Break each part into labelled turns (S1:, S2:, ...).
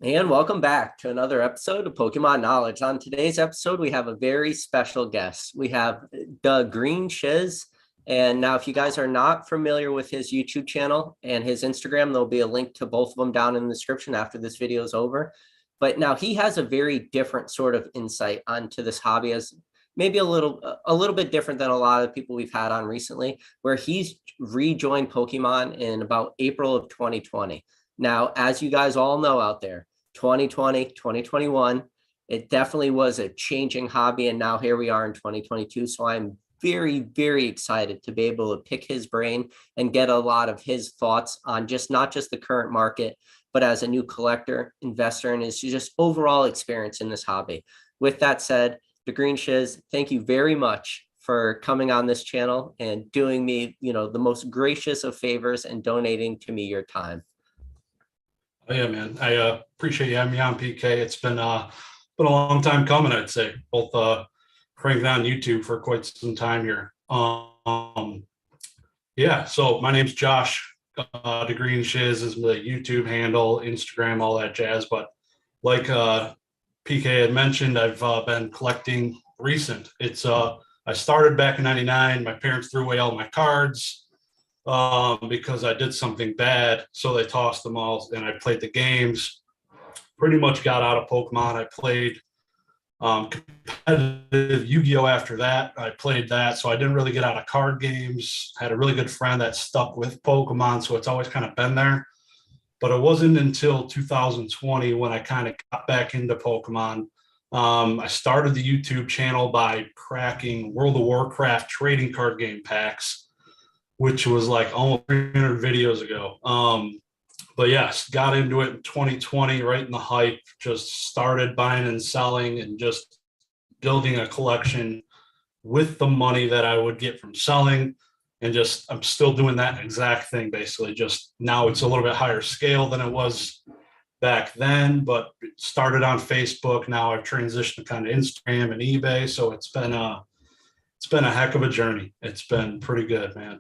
S1: And welcome back to another episode of Pokemon Knowledge. On today's episode, we have a very special guest. We have DaGreenShiz. And now, if you guys are not familiar with his YouTube channel and his Instagram, there'll be a link to both of them down in the description after this video is over. But now he has a very different sort of insight onto this hobby, as maybe a little bit different than a lot of people we've had on recently, where he's rejoined Pokemon in about April of 2020. Now, as you guys all know out there, 2020, 2021, it definitely was a changing hobby. And now here we are in 2022. So I'm very, very excited to be able to pick his brain and get a lot of his thoughts on not just the current market, but as a new collector, investor, and his just overall experience in this hobby. With that said, DaGreenShiz, thank you very much for coming on this channel and doing me, the most gracious of favors and donating to me your time.
S2: Oh, yeah, man. I appreciate you having me on, PK. It's been a long time coming, I'd say. Both cranking on YouTube for quite some time here. Yeah, so my name's Josh. DaGreenShiz is the YouTube handle, Instagram, all that jazz. But like PK had mentioned, I've been collecting recent. I started back in '99. My parents threw away all my cards because I did something bad, so they tossed them all, and I played the games. Pretty much got out of Pokemon. I played competitive Yu-Gi-Oh after that. I played that, so I didn't really get out of card games. I had a really good friend that stuck with Pokemon, so it's always kind of been there. But it wasn't until 2020 when I kind of got back into Pokemon. I started the YouTube channel by cracking World of Warcraft trading card game packs, which was like almost 300 videos ago. But yes, got into it in 2020, right in the hype, just started buying and selling and just building a collection with the money that I would get from selling. And I'm still doing that exact thing, basically. Just now it's a little bit higher scale than it was back then, but it started on Facebook. Now I've transitioned to kind of Instagram and eBay. So it's been a heck of a journey. It's been pretty good, man.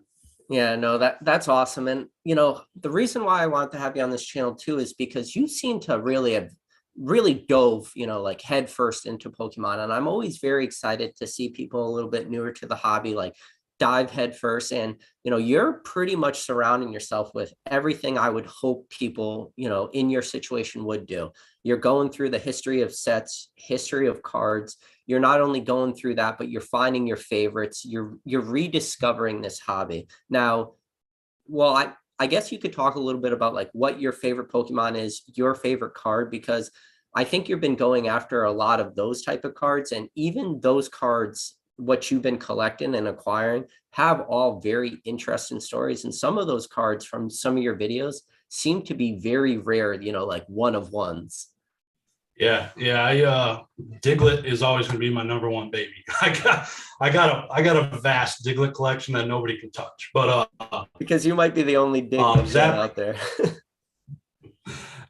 S1: Yeah, no, that's awesome. And, the reason why I want to have you on this channel too, is because you seem to have really dove, like head first into Pokemon. And I'm always very excited to see people a little bit newer to the hobby, like dive head first. And, you're pretty much surrounding yourself with everything I would hope people, in your situation would do. You're going through the history of sets, history of cards. You're not only going through that, but you're finding your favorites. You're rediscovering this hobby. Now, well, I guess you could talk a little bit about like what your favorite Pokemon is, your favorite card, because I think you've been going after a lot of those type of cards, and even those cards, what you've been collecting and acquiring, have all very interesting stories. And some of those cards from some of your videos seem to be very rare, like one of ones.
S2: Yeah. Diglett is always going to be my number one baby. I got a vast Diglett collection that nobody can touch. But
S1: because you might be the only Diglett out there.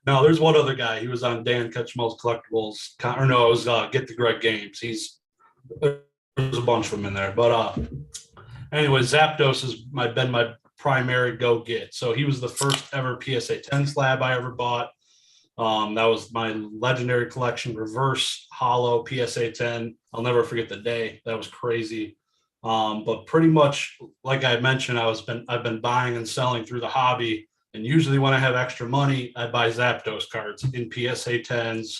S2: No, there's one other guy. He was on Dan Ketchum's Collectibles. Or no, it was Get the Greg Games. There's a bunch of them in there. But anyway, Zapdos has been my primary go get. So he was the first ever PSA 10 slab I ever bought. That was my legendary collection, reverse hollow PSA 10. I'll never forget the day. That was crazy. But pretty much, like I mentioned, I've been buying and selling through the hobby. And usually when I have extra money, I buy Zapdos cards in PSA 10s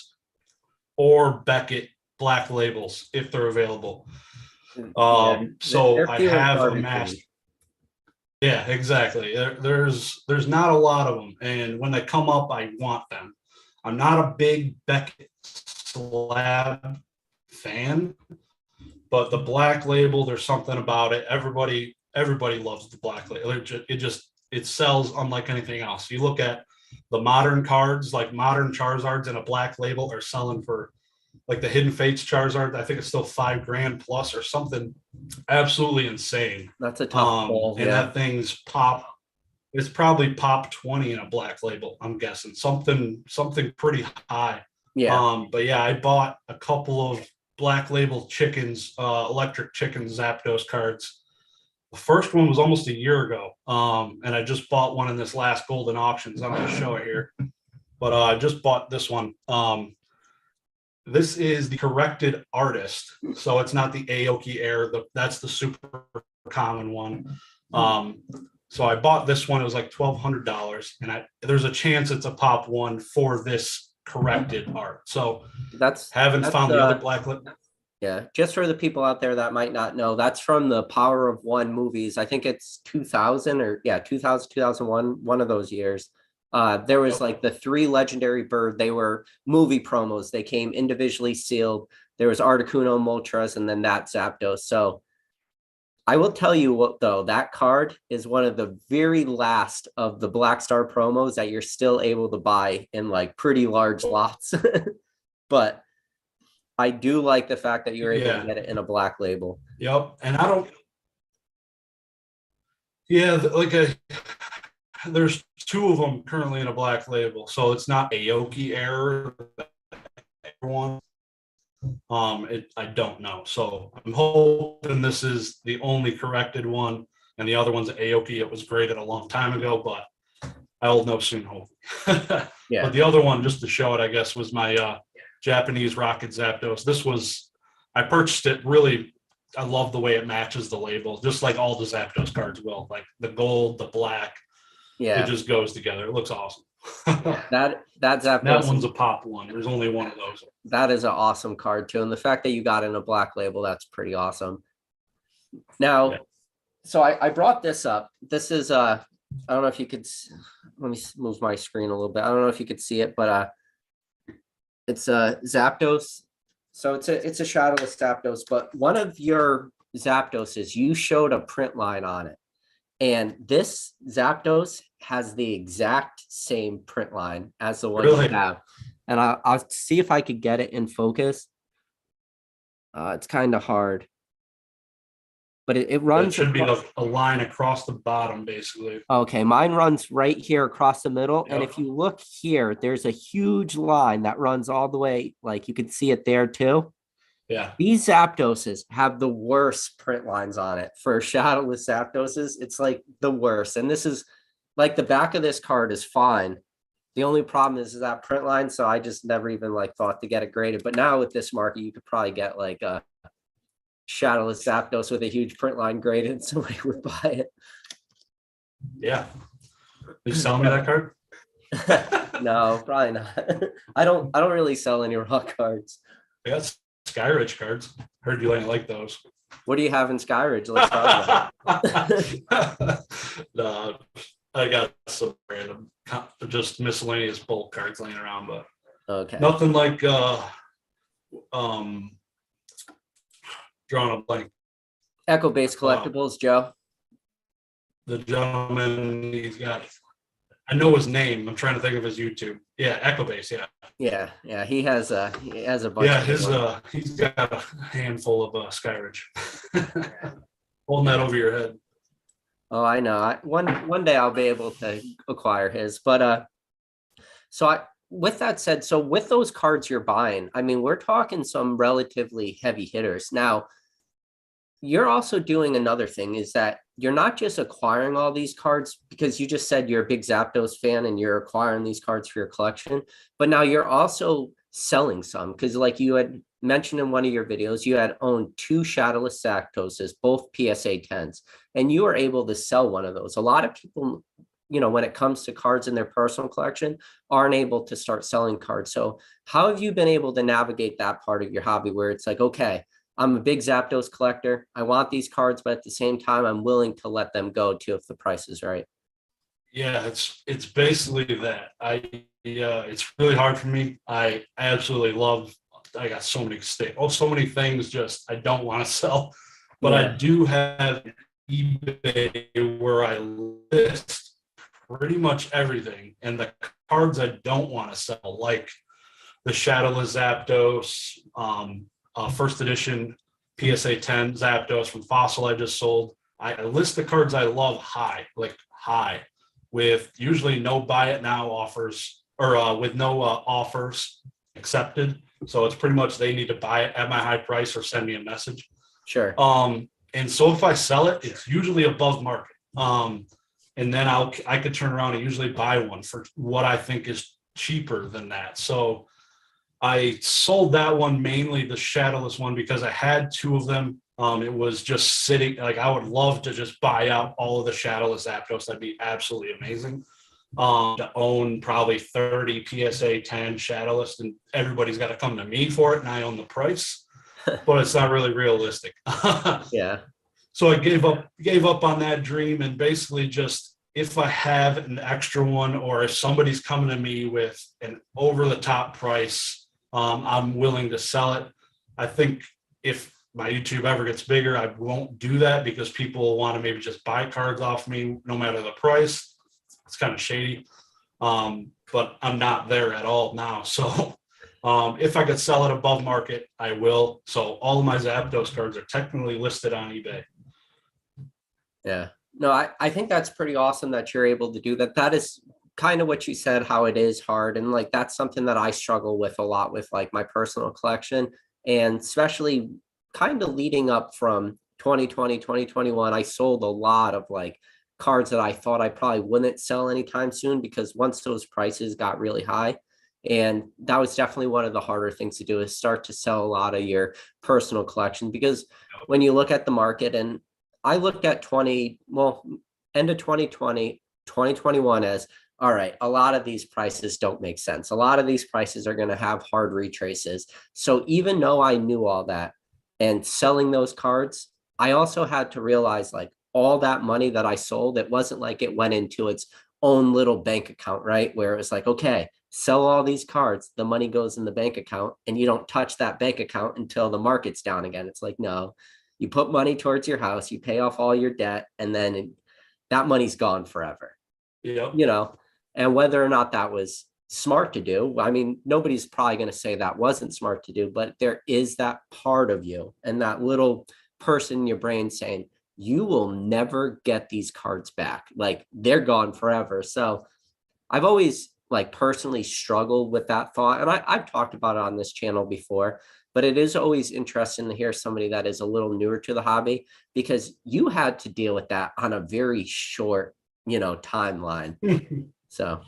S2: or Beckett black labels if they're available. So I have amassed. Yeah, exactly. There's not a lot of them. And when they come up, I want them. I'm not a big Beckett slab fan, but the black label, there's something about it. Everybody loves the black label. It sells unlike anything else. You look at the modern cards, like modern Charizards and a black label are selling for, like the Hidden Fates Charizard, I think it's still $5,000 plus or something absolutely insane.
S1: That's a tough ball.
S2: And that thing's pop. It's probably pop 20 in a black label, I'm guessing. Something pretty high.
S1: Yeah.
S2: But yeah, I bought a couple of black label chickens, electric chicken Zapdos cards. The first one was almost a year ago. And I just bought one in this last golden auctions. I'm going to show it here. But I just bought this one. This is the corrected artist. So it's not the Aoki Air. That's the super common one. So I bought this one. It was like $1,200. And there's a chance it's a pop one for this corrected art. So haven't found the other black lip.
S1: Yeah, just for the people out there that might not know, that's from the Power of One movies. I think it's 2000 or 2000, 2001, one of those years. There was like the 3 legendary bird. They were movie promos. They came individually sealed. There was Articuno, Moltres, and then that Zapdos. So I will tell you what, though, that card is one of the very last of the Black Star promos that you're still able to buy in like pretty large lots. But I do like the fact that you're able to get it in a black label.
S2: Yep. And I don't. Yeah, there's 2 of them currently in a black label. So it's not Aoki Error. One. I don't know. So I'm hoping this is the only corrected one. And the other one's Aoki. It was graded a long time ago, but I'll know soon, hopefully.
S1: Yeah.
S2: But the other one, just to show it, I guess, was my Japanese Rocket Zapdos. I purchased it really. I love the way it matches the label, just like all the Zapdos cards will. Like the gold, the black, it just goes together. It looks awesome.
S1: that Zapdos,
S2: that one's a pop one. There's only one of those.
S1: That is an awesome card too, and the fact that you got in a black label, that's pretty awesome. Now, so I brought this up. This is I don't know if you could. Let me move my screen a little bit. I don't know if you could see it, but it's a Zapdos. So it's a shadowless Zapdos, but one of your Zapdoses, you showed a print line on it. And this Zapdos has the exact same print line as the one you have. And I'll see if I could get it in focus. It's kind of hard. But it runs.
S2: It should be a line across the bottom, basically.
S1: Okay, mine runs right here across the middle. Yep. And if you look here, there's a huge line that runs all the way. Like you can see it there too.
S2: Yeah.
S1: These Zapdoses have the worst print lines on it. For shadowless Zapdoses, it's like the worst. And this is like the back of this card is fine. The only problem is that print line. So I just never even like thought to get it graded. But now with this market, you could probably get like a shadowless Zapdos with a huge print line graded, and somebody would buy it.
S2: Yeah. Are you selling me that card?
S1: No, probably not. I don't really sell any raw cards.
S2: Yeah, Skyridge cards. Heard you like those.
S1: What do you have in Skyridge? Let's talk
S2: about. No, I got some random, just miscellaneous bulk cards laying around, but nothing like drawing a blank.
S1: Echo-based collectibles, Joe.
S2: The gentleman, he's got. I know his name. I'm trying to think of his YouTube. Yeah, Echo-based.
S1: Yeah. He has a bunch.
S2: Yeah, he's got a handful of Skyridge. Holding that over your head.
S1: Oh, I know. One day I'll be able to acquire his. But with that said, so with those cards you're buying, I mean, we're talking some relatively heavy hitters. Now, you're also doing another thing is that you're not just acquiring all these cards because you just said you're a big Zapdos fan and you're acquiring these cards for your collection, but now you're also selling some because like you had mentioned in one of your videos, you had owned 2 shadowless Zapdoses, both PSA 10s, and you were able to sell one of those. A lot of people, when it comes to cards in their personal collection, aren't able to start selling cards. So how have you been able to navigate that part of your hobby where it's like, okay, I'm a big Zapdos collector. I want these cards, but at the same time, I'm willing to let them go too if the price is right.
S2: Yeah, it's basically that. It's really hard for me. I absolutely love. I got so many things just I don't want to sell, but I do have eBay where I list pretty much everything, and the cards I don't want to sell, like the Shadowless Zapdos, first edition PSA 10 Zapdos from Fossil I just sold. I list the cards I love high, with usually no buy it now offers, or with no offers accepted. So it's pretty much they need to buy it at my high price or send me a message.
S1: Sure.
S2: And so if I sell it, it's usually above market. And then I could turn around and usually buy one for what I think is cheaper than that. So I sold that one, mainly the shadowless one, because I had two of them. It was just sitting, like I would love to just buy out all of the shadowless Zapdos. That'd be absolutely amazing. To own probably 30 PSA 10 shadowless, and everybody's got to come to me for it, and I own the price. But it's not really realistic.
S1: Yeah.
S2: So I gave up on that dream, and basically just, if I have an extra one, or if somebody's coming to me with an over the top price, I'm willing to sell it. I think if my YouTube ever gets bigger, I won't do that, because people want to maybe just buy cards off me no matter the price. It's kind of shady. But I'm not there at all now. So if I could sell it above market, I will. So all of my Zapdos cards are technically listed on eBay.
S1: Yeah. No, I think that's pretty awesome that you're able to do that. That is kind of what you said, how it is hard. And like, that's something that I struggle with a lot with like my personal collection, and especially kind of leading up from 2020, 2021, I sold a lot of like cards that I thought I probably wouldn't sell anytime soon, because once those prices got really high, and that was definitely one of the harder things to do, is start to sell a lot of your personal collection. Because when you look at the market, and I looked at end of 2020, 2021 as, all right, a lot of these prices don't make sense. A lot of these prices are going to have hard retraces. So even though I knew all that and selling those cards, I also had to realize like all that money that I sold, it wasn't like it went into its own little bank account, right? Where it was like, okay, sell all these cards, the money goes in the bank account, and you don't touch that bank account until the market's down again. It's like, no, you put money towards your house, you pay off all your debt, and then that money's gone forever.
S2: Yep.
S1: You know, and whether or not that was smart to do, I mean, nobody's probably going to say that wasn't smart to do, but there is that part of you and that little person in your brain saying, you will never get these cards back. Like, they're gone forever. So I've always like personally struggled with that thought. And I've talked about it on this channel before, but it is always interesting to hear somebody that is a little newer to the hobby, because you had to deal with that on a very short, timeline. So,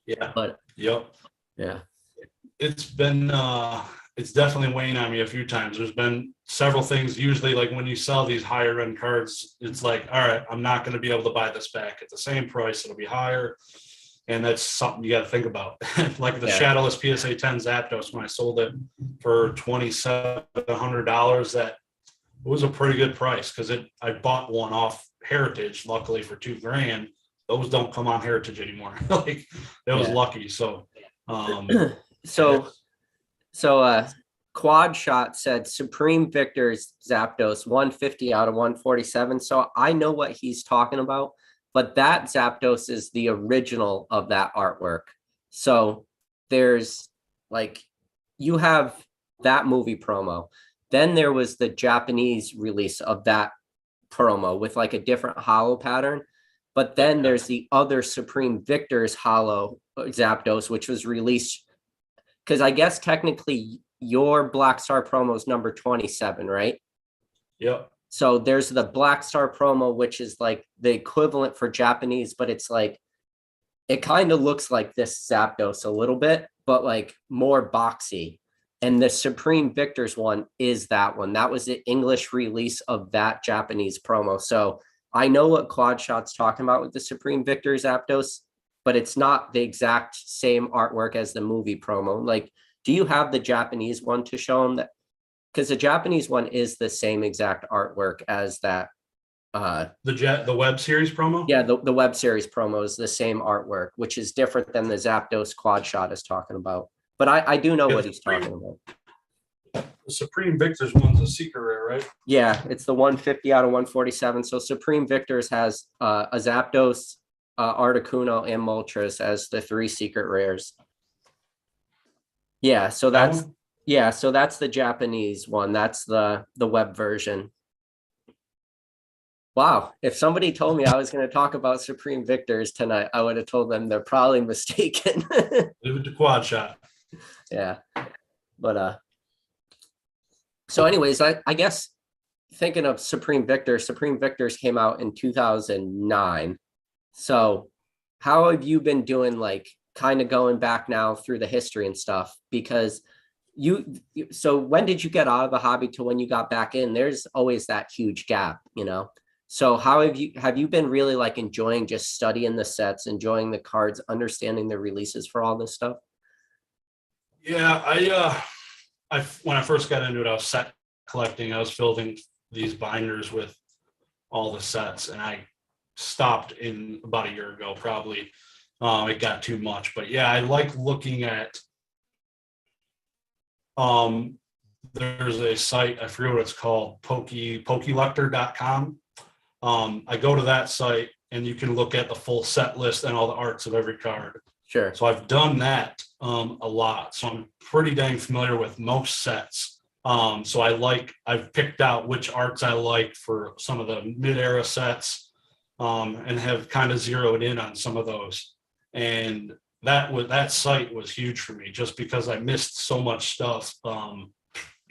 S2: Yeah.
S1: but
S2: yep.
S1: Yeah,
S2: It's been, it's definitely weighing on me a few times. There's been several things. Usually, like when you sell these higher end cards, it's like, all right, I'm not going to be able to buy this back at the same price. It'll be higher. And that's something you got to think about. Like the shadowless PSA 10 Zapdos, when I sold it for $2,700, that was a pretty good price, because I bought one off Heritage, luckily, for $2,000. Those don't come on Heritage anymore. Like, that was lucky. So,
S1: Quad Shot said Supreme Victor's Zapdos 150 out of 147. So I know what he's talking about, but that Zapdos is the original of that artwork. So there's like, you have that movie promo. Then there was the Japanese release of that promo with like a different hollow pattern. But then there's the other Supreme Victor's hollow Zapdos, which was released, because I guess technically your Black Star promo is number 27, right?
S2: Yep.
S1: So there's the Black Star promo, which is like the equivalent for Japanese, but it's like, it kind of looks like this Zapdos a little bit, but like more boxy. And the Supreme Victor's one is that one. That was the English release of that Japanese promo. So I know what Quad Shot's talking about with the Supreme Victor's Zapdos, but it's not the exact same artwork as the movie promo. Like, do you have the Japanese one to show them that? Because the Japanese one is the same exact artwork as that.
S2: The web series promo?
S1: Yeah, the web series promo is the same artwork, which is different than the Zapdos Quad Shot is talking about. But I do know what he's talking about.
S2: The Supreme Victor's one's a secret rare, right?
S1: Yeah, it's the 150 out of 147. So Supreme Victor's has a Zapdos, Articuno, and Moltres as the 3 secret rares. Yeah, so that's the Japanese one. That's the web version. Wow, if somebody told me I was going to talk about Supreme Victors tonight, I would have told them they're probably mistaken.
S2: Leave it to Quad Shot.
S1: Yeah, but so anyways, I guess thinking of Supreme Victors. Supreme Victors came out in 2009. So how have you been doing, like kind of going back now through the history and stuff? Because so when did you get out of the hobby to when you got back in? There's always that huge gap, you know? So how have you been really like enjoying just studying the sets, enjoying the cards, understanding the releases for all this stuff?
S2: Yeah, I when I first got into it, I was set collecting. I was building these binders with all the sets, and I stopped in about a year ago, probably. It got too much, but yeah, I like looking at. There's a site, I forget what it's called, Pokelector.com. I go to that site, and you can look at the full set list and all the arts of every card.
S1: Sure.
S2: So I've done that a lot. So I'm pretty dang familiar with most sets. So I've picked out which arts I like for some of the mid-era sets, and have kind of zeroed in on some of those. And that site was huge for me just because I missed so much stuff.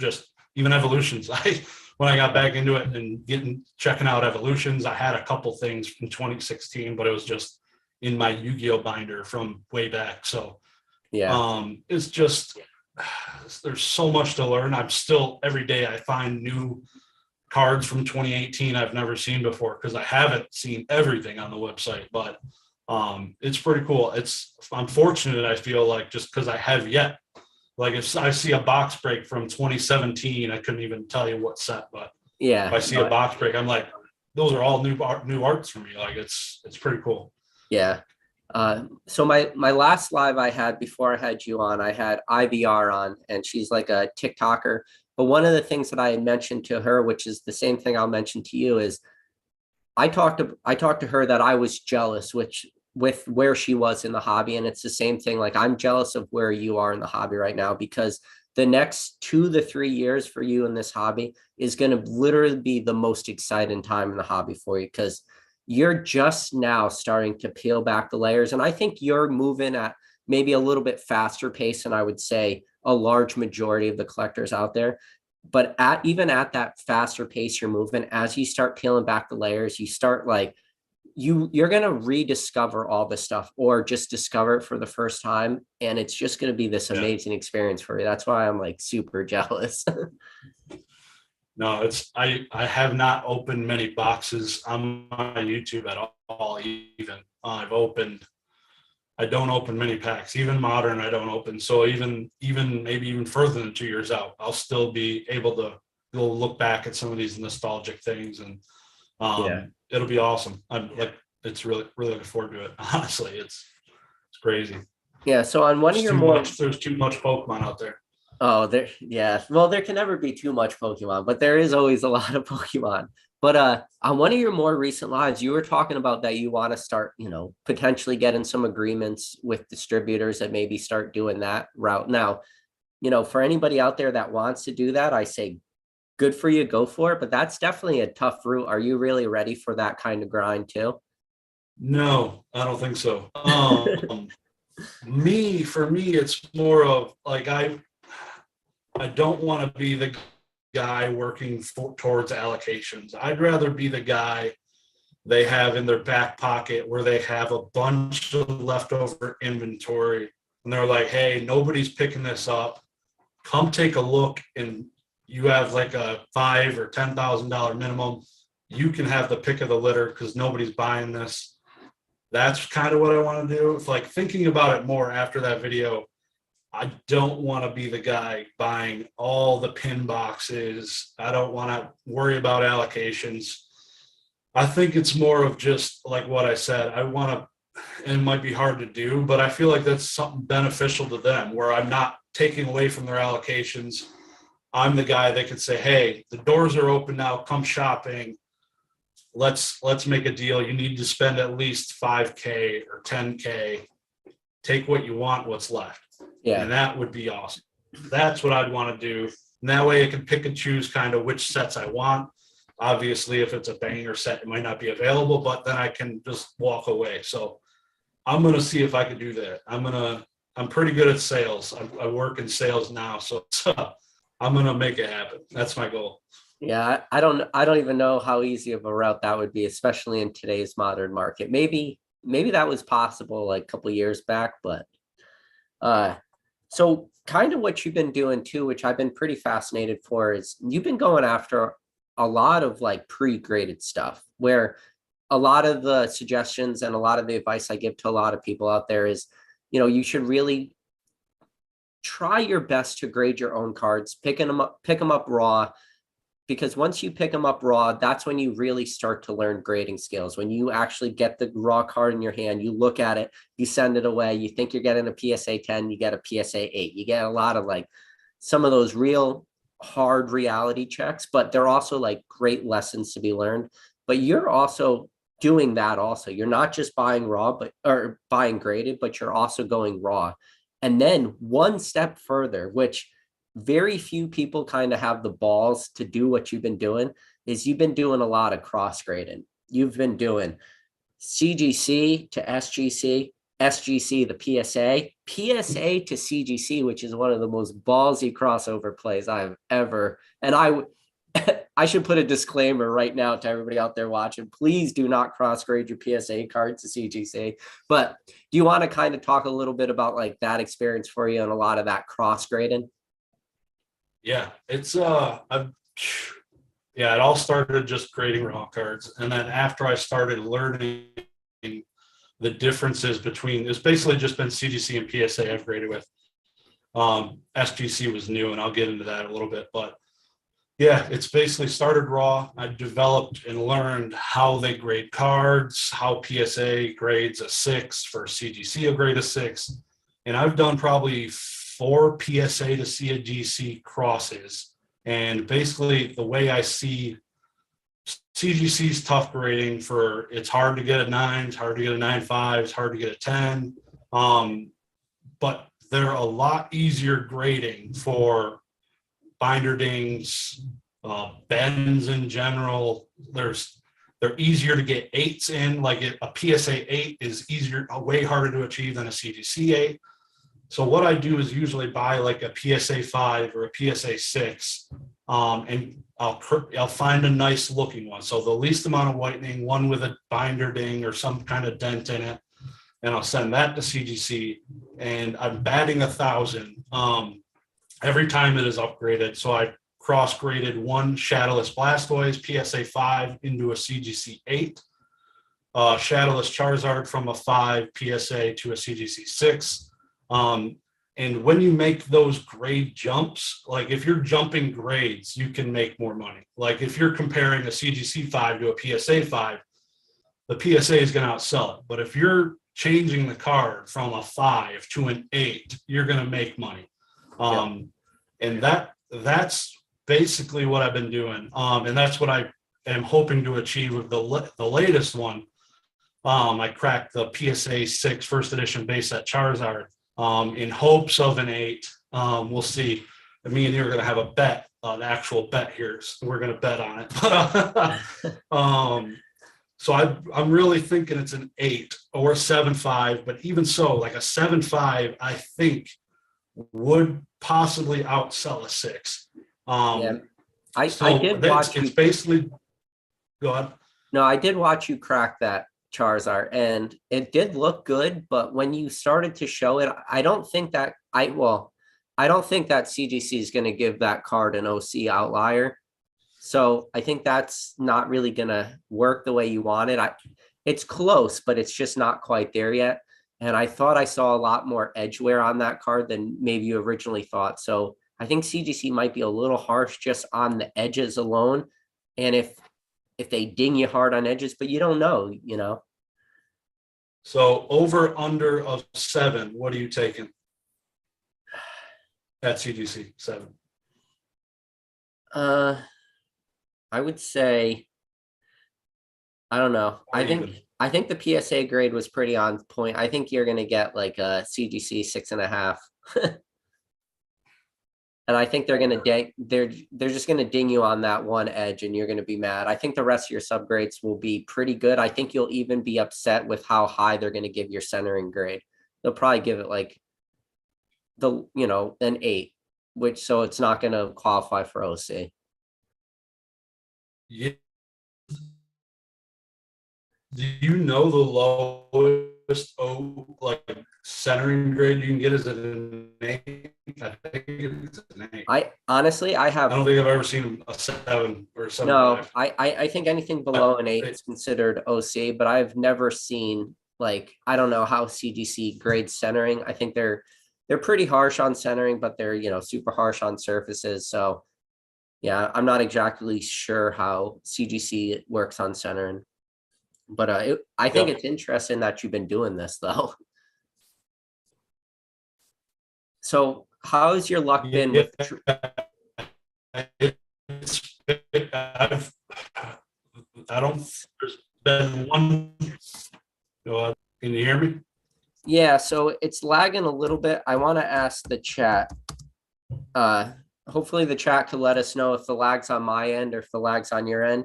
S2: Just even evolutions. When I got back into it and checking out evolutions, I had a couple things from 2016, but it was just in my Yu-Gi-Oh binder from way back. So
S1: yeah,
S2: it's just, there's so much to learn. I'm still, every day I find new cards from 2018 I've never seen before, because I haven't seen everything on the website, but it's pretty cool. I'm fortunate, I feel like, just because I have yet. Like if I see a box break from 2017, I couldn't even tell you what set, but
S1: yeah.
S2: if I see a box break, I'm like, those are all new arts for me. Like it's pretty cool.
S1: Yeah. So my last live I had before I had you on, I had IVR on, and she's like a TikToker. But one of the things that I had mentioned to her, which is the same thing I'll mention to you, is I talked to her that I was jealous, with where she was in the hobby. And it's the same thing. Like I'm jealous of where you are in the hobby right now, because the next 2 to 3 years for you in this hobby is going to literally be the most exciting time in the hobby for you, because you're just now starting to peel back the layers. And I think you're moving at maybe a little bit faster pace than I would say a large majority of the collectors out there. But even at that faster pace you're moving, as you start peeling back the layers, you start like, you're going to rediscover all this stuff, or just discover it for the first time. And it's just going to be this amazing experience for you. That's why I'm like super jealous.
S2: No, I have not opened many boxes on my YouTube at all. Even I don't open many packs, even modern. I don't open. So even maybe even further than 2 years out, I'll still be able to go look back at some of these nostalgic things, and it'll be awesome. I'm like, it's really looking forward to it. Honestly, it's crazy.
S1: Yeah. So on one of your
S2: there's too much Pokemon out there.
S1: Oh, yeah. Well, there can never be too much Pokemon, but there is always a lot of Pokemon. But on one of your more recent lives, you were talking about that you want to start, potentially getting some agreements with distributors that maybe start doing that route. Now, for anybody out there that wants to do that, I say good for you, go for it. But that's definitely a tough route. Are you really ready for that kind of grind too?
S2: No, I don't think so. For me, it's more of like, I don't want to be the guy working towards allocations. I'd rather be the guy they have in their back pocket where they have a bunch of leftover inventory, and they're like, hey, nobody's picking this up. Come take a look, and you have like a $5,000 or $10,000 minimum. You can have the pick of the litter because nobody's buying this. That's kind of what I want to do. It's like, thinking about it more after that video, I don't want to be the guy buying all the pin boxes. I don't want to worry about allocations. I think it's more of just like what I said. I want to, and it might be hard to do, but I feel like that's something beneficial to them, where I'm not taking away from their allocations. I'm the guy that could say, hey, the doors are open now, come shopping. Let's make a deal. You need to spend at least $5,000 or $10,000. Take what you want, what's left.
S1: Yeah.
S2: And that would be awesome. That's what I'd want to do. And that way I can pick and choose kind of which sets I want. Obviously, if it's a banger set, it might not be available, but then I can just walk away. So I'm going to see if I can do that. I'm pretty good at sales. I work in sales now. So I'm going to make it happen. That's my goal.
S1: Yeah, I don't even know how easy of a route that would be, especially in today's modern market. Maybe that was possible like a couple years back, but uh so kind of what you've been doing too, which I've been pretty fascinated for, is you've been going after a lot of like pre-graded stuff where a lot of the suggestions and a lot of the advice I give to a lot of people out there is, you should really try your best to grade your own cards, pick them up raw, because once you pick them up raw, that's when you really start to learn grading skills. When you actually get the raw card in your hand, you look at it, you send it away, you think you're getting a PSA 10, you get a PSA 8. You get a lot of like some of those real hard reality checks, but they're also like great lessons to be learned. But you're also doing that also. You're not just buying raw, or buying graded, but you're also going raw. And then one step further, which very few people kind of have the balls to do what you've been doing, is you've been doing a lot of cross grading. You've been doing CGC to SGC, SGC to PSA, PSA to CGC, which is one of the most ballsy crossover plays I've ever. And I should put a disclaimer right now to everybody out there watching. Please do not cross grade your PSA cards to CGC. But do you want to kind of talk a little bit about like that experience for you and a lot of that cross grading?
S2: Yeah, yeah, it all started just grading raw cards, and then after I started learning the differences between, it's basically just been CGC and PSA I've graded with. SGC was new, and I'll get into that a little bit, but yeah, it's basically started raw. I developed and learned how they grade cards, how PSA grades a 6 for CGC, a grade a 6, and I've done probably 4 PSA to CGC crosses. And basically, the way I see CGC's tough grading, for it's hard to get a 9, it's hard to get a 9.5, it's hard to get a 10. But they're a lot easier grading for binder dings, bends in general. They're easier to get 8s in. Like a PSA 8 is easier, way harder to achieve than a CGC 8. So what I do is usually buy like a PSA 5 or a PSA 6, and I'll find a nice looking one. So the least amount of whitening, one with a binder ding or some kind of dent in it, and I'll send that to CGC. And I'm batting 1,000 every time it is upgraded. So I cross graded one Shadowless Blastoise PSA 5 into a CGC 8, Shadowless Charizard from a 5 PSA to a CGC 6. And when you make those grade jumps, like if you're jumping grades, you can make more money. Like if you're comparing a CGC 5 to a PSA 5, the PSA is going to outsell it. But if you're changing the card from a 5 to an 8, you're going to make money. And that's basically what I've been doing. And that's what I am hoping to achieve with the latest one. I cracked the PSA 6 first edition base set Charizard, in hopes of an 8. We'll see. Me and you are going to have a bet, an actual bet here. So we're going to bet on it. So I'm really thinking it's an 8 or a 7.5, but even so, like a 7.5, I think would possibly outsell a 6.
S1: Yeah, I
S2: So
S1: did watch
S2: it's
S1: you.
S2: basically, go ahead.
S1: No, I did watch you crack that Charizard, and it did look good. But when you started to show it, I don't think that I don't think that CGC is going to give that card an OC outlier. So I think that's not really going to work the way you want it. It's close, but it's just not quite there yet. And I thought I saw a lot more edge wear on that card than maybe you originally thought. So I think CGC might be a little harsh just on the edges alone. And if they ding you hard on edges, but you don't know.
S2: So over under of 7, what are you taking at CGC 7?
S1: I would say, I don't know. I think the PSA grade was pretty on point. I think you're gonna get like a CGC 6.5. And I think they're just gonna ding you on that one edge and you're gonna be mad. I think the rest of your subgrades will be pretty good. I think you'll even be upset with how high they're gonna give your centering grade. They'll probably give it like an 8, which so it's not gonna qualify for OC.
S2: Yeah. Do you know the lowest centering grade you can get is an 8? I think it's an 8.
S1: I honestly, I
S2: I
S1: have
S2: don't think I've ever seen a 7 or a 7.
S1: no. I think anything below an 8 is considered OC, but I've never seen like I don't know how CGC grades centering. I think they're pretty harsh on centering, but they're super harsh on surfaces. So yeah, I'm not exactly sure how CGC works on centering. But I think it's interesting that you've been doing this though. So how's your luck been with
S2: I don't. There's been one. Can you hear me?
S1: Yeah, so it's lagging a little bit. I want to ask the chat. Hopefully the chat could let us know if the lag's on my end or if the lag's on your end.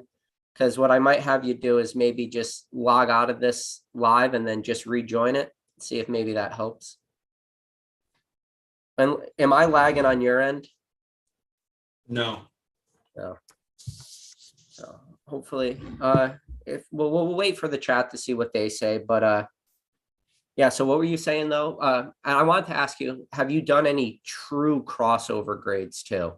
S1: Because what I might have you do is maybe just log out of this live and then just rejoin it. See if maybe that helps. And am I lagging on your end?
S2: No.
S1: No. So hopefully, if we'll wait for the chat to see what they say. But yeah. So what were you saying though? And I wanted to ask you: have you done any true crossover grades too?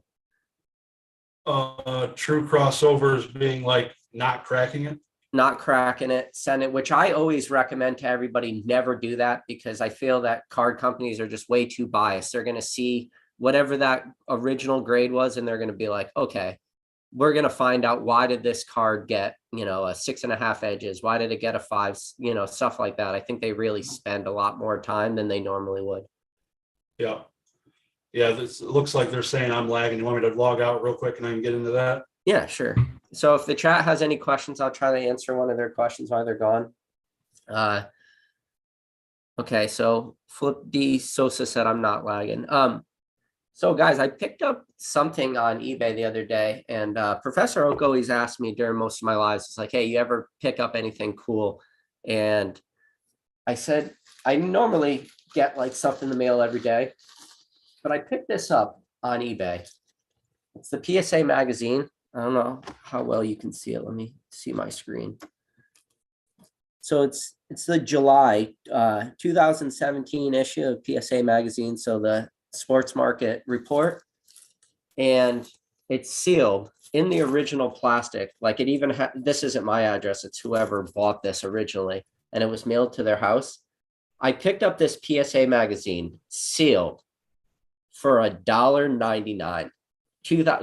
S2: True crossovers being like not cracking it.
S1: Not cracking it, send it, which I always recommend to everybody never do that because I feel that card companies are just way too biased. They're going to see whatever that original grade was and they're going to be like, okay, we're going to find out why did this card get, a 6.5 edges? Why did it get a 5? Stuff like that. I think they really spend a lot more time than they normally would.
S2: Yeah. Yeah, this looks like they're saying I'm lagging. You want me to log out real quick and I can get into that?
S1: Yeah, sure. So if the chat has any questions, I'll try to answer one of their questions while they're gone. Okay, so Flip D Sosa said I'm not lagging. So guys, I picked up something on eBay the other day, and Professor Oak always asked me during most of my lives, it's like, hey, you ever pick up anything cool? And I said, I normally get like stuff in the mail every day, but I picked this up on eBay. It's the PSA magazine. I don't know how well you can see it. Let me see my screen. So it's the July 2017 issue of PSA magazine. So the sports market report, and it's sealed in the original plastic. Like it even this isn't my address. It's whoever bought this originally, and it was mailed to their house. I picked up this PSA magazine sealed for $1.99.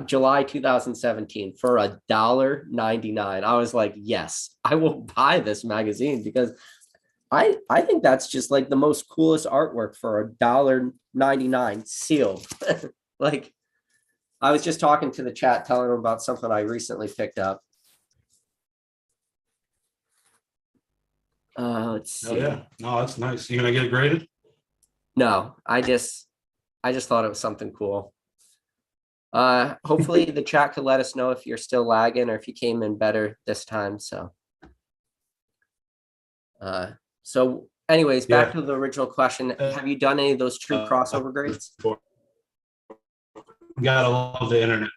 S1: July 2017 for $1.99. I was like, yes, I will buy this magazine because I think that's just like the most coolest artwork for $1.99 sealed. Like I was just talking to the chat, telling them about something I recently picked up. Let's see.
S2: Oh yeah, no, that's nice. You gonna get it graded?
S1: No, I just thought it was something cool. Hopefully the chat could let us know if you're still lagging or if you came in better this time. So anyways, back to the original question. Have you done any of those true crossover grades?
S2: Gotta love the internet.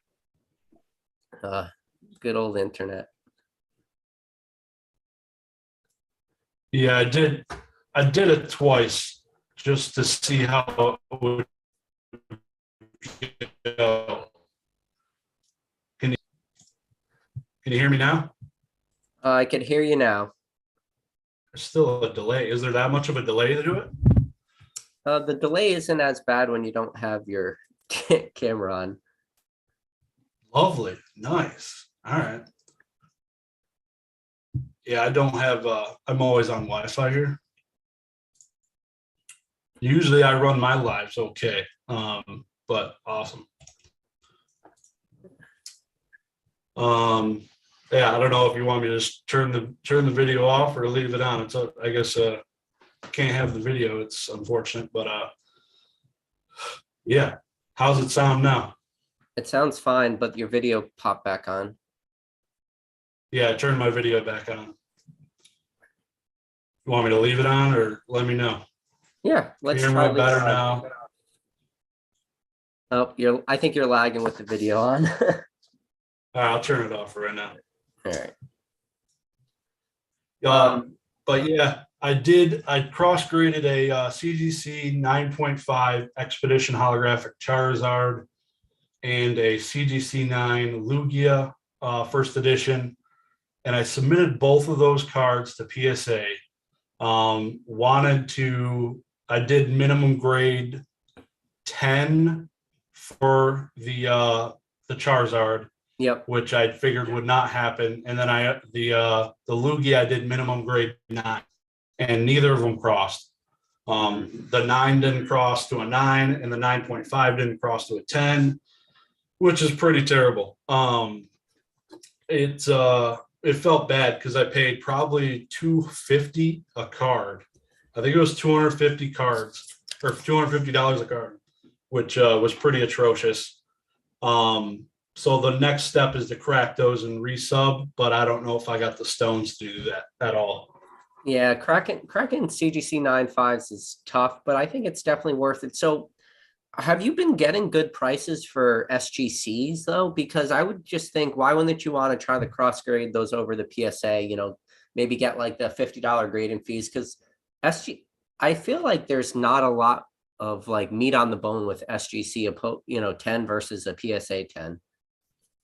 S1: Good old internet.
S2: Yeah, I did it twice just to see how it would go. Can you hear me now?
S1: I can hear you now.
S2: There's still a delay. Is there that much of a delay to do it?
S1: The delay isn't as bad when you don't have your camera on.
S2: Lovely. Nice. All right. Yeah, I don't have, I'm always on Wi-Fi here. Usually I run my lives okay, but awesome. Yeah, I don't know if you want me to just turn the video off or leave it on. It's I guess can't have the video. It's unfortunate, but yeah. How's it sound now?
S1: It sounds fine, but your video popped back on.
S2: Yeah, I turned my video back on. You want me to leave it on or let me know?
S1: Yeah, let's
S2: try better now.
S1: Oh, I think you're lagging with the video on.
S2: All right, I'll turn it off right now.
S1: All right.
S2: But yeah, I cross-graded a CGC 9.5 Expedition Holographic Charizard and a CGC 9 Lugia first edition. And I submitted both of those cards to PSA. I did minimum grade 10 for the Charizard.
S1: Yep.
S2: Which I figured would not happen. And then the Lugia, I did minimum grade 9, and neither of them crossed. The 9 didn't cross to a 9, and the 9.5 didn't cross to a 10, which is pretty terrible. It felt bad because I paid probably $250 a card. I think it was 250 cards or $250 a card, which was pretty atrocious. So the next step is to crack those and resub, but I don't know if I got the stones to do that at all.
S1: Yeah, cracking CGC 9.5s is tough, but I think it's definitely worth it. So have you been getting good prices for SGCs though? Because I would just think, why wouldn't you want to try to cross grade those over the PSA, maybe get like the $50 grading fees? Because I feel like there's not a lot of like meat on the bone with SGC, 10 versus a PSA 10.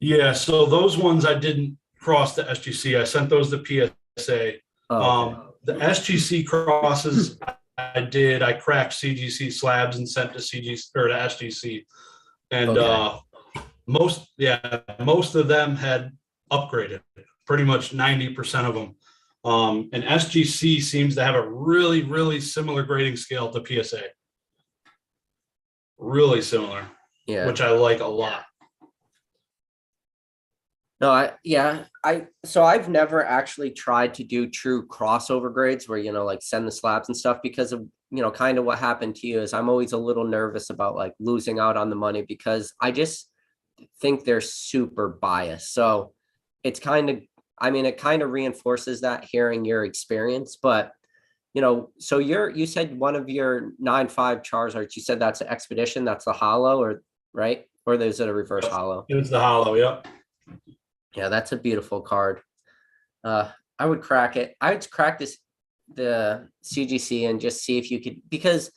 S2: Yeah, so those ones I didn't cross the SGC. I sent those to PSA.
S1: Oh, okay.
S2: The SGC crosses I cracked CGC slabs and sent to CGC or to SGC. And most of them had upgraded, pretty much 90% of them. And SGC seems to have a really, really similar grading scale to PSA. Really similar, which I like a lot.
S1: No, so I've never actually tried to do true crossover grades where, like send the slabs and stuff because of, kind of what happened to you is I'm always a little nervous about like losing out on the money because I just think they're super biased. So it's it kind of reinforces that hearing your experience, but so you said one of your 9.5 Charizards, you said that's an Expedition, that's the holo, or right? Or is it a reverse holo?
S2: It's the holo, yep.
S1: Yeah, that's a beautiful card. I would crack it. I would crack the CGC and just see if you could, because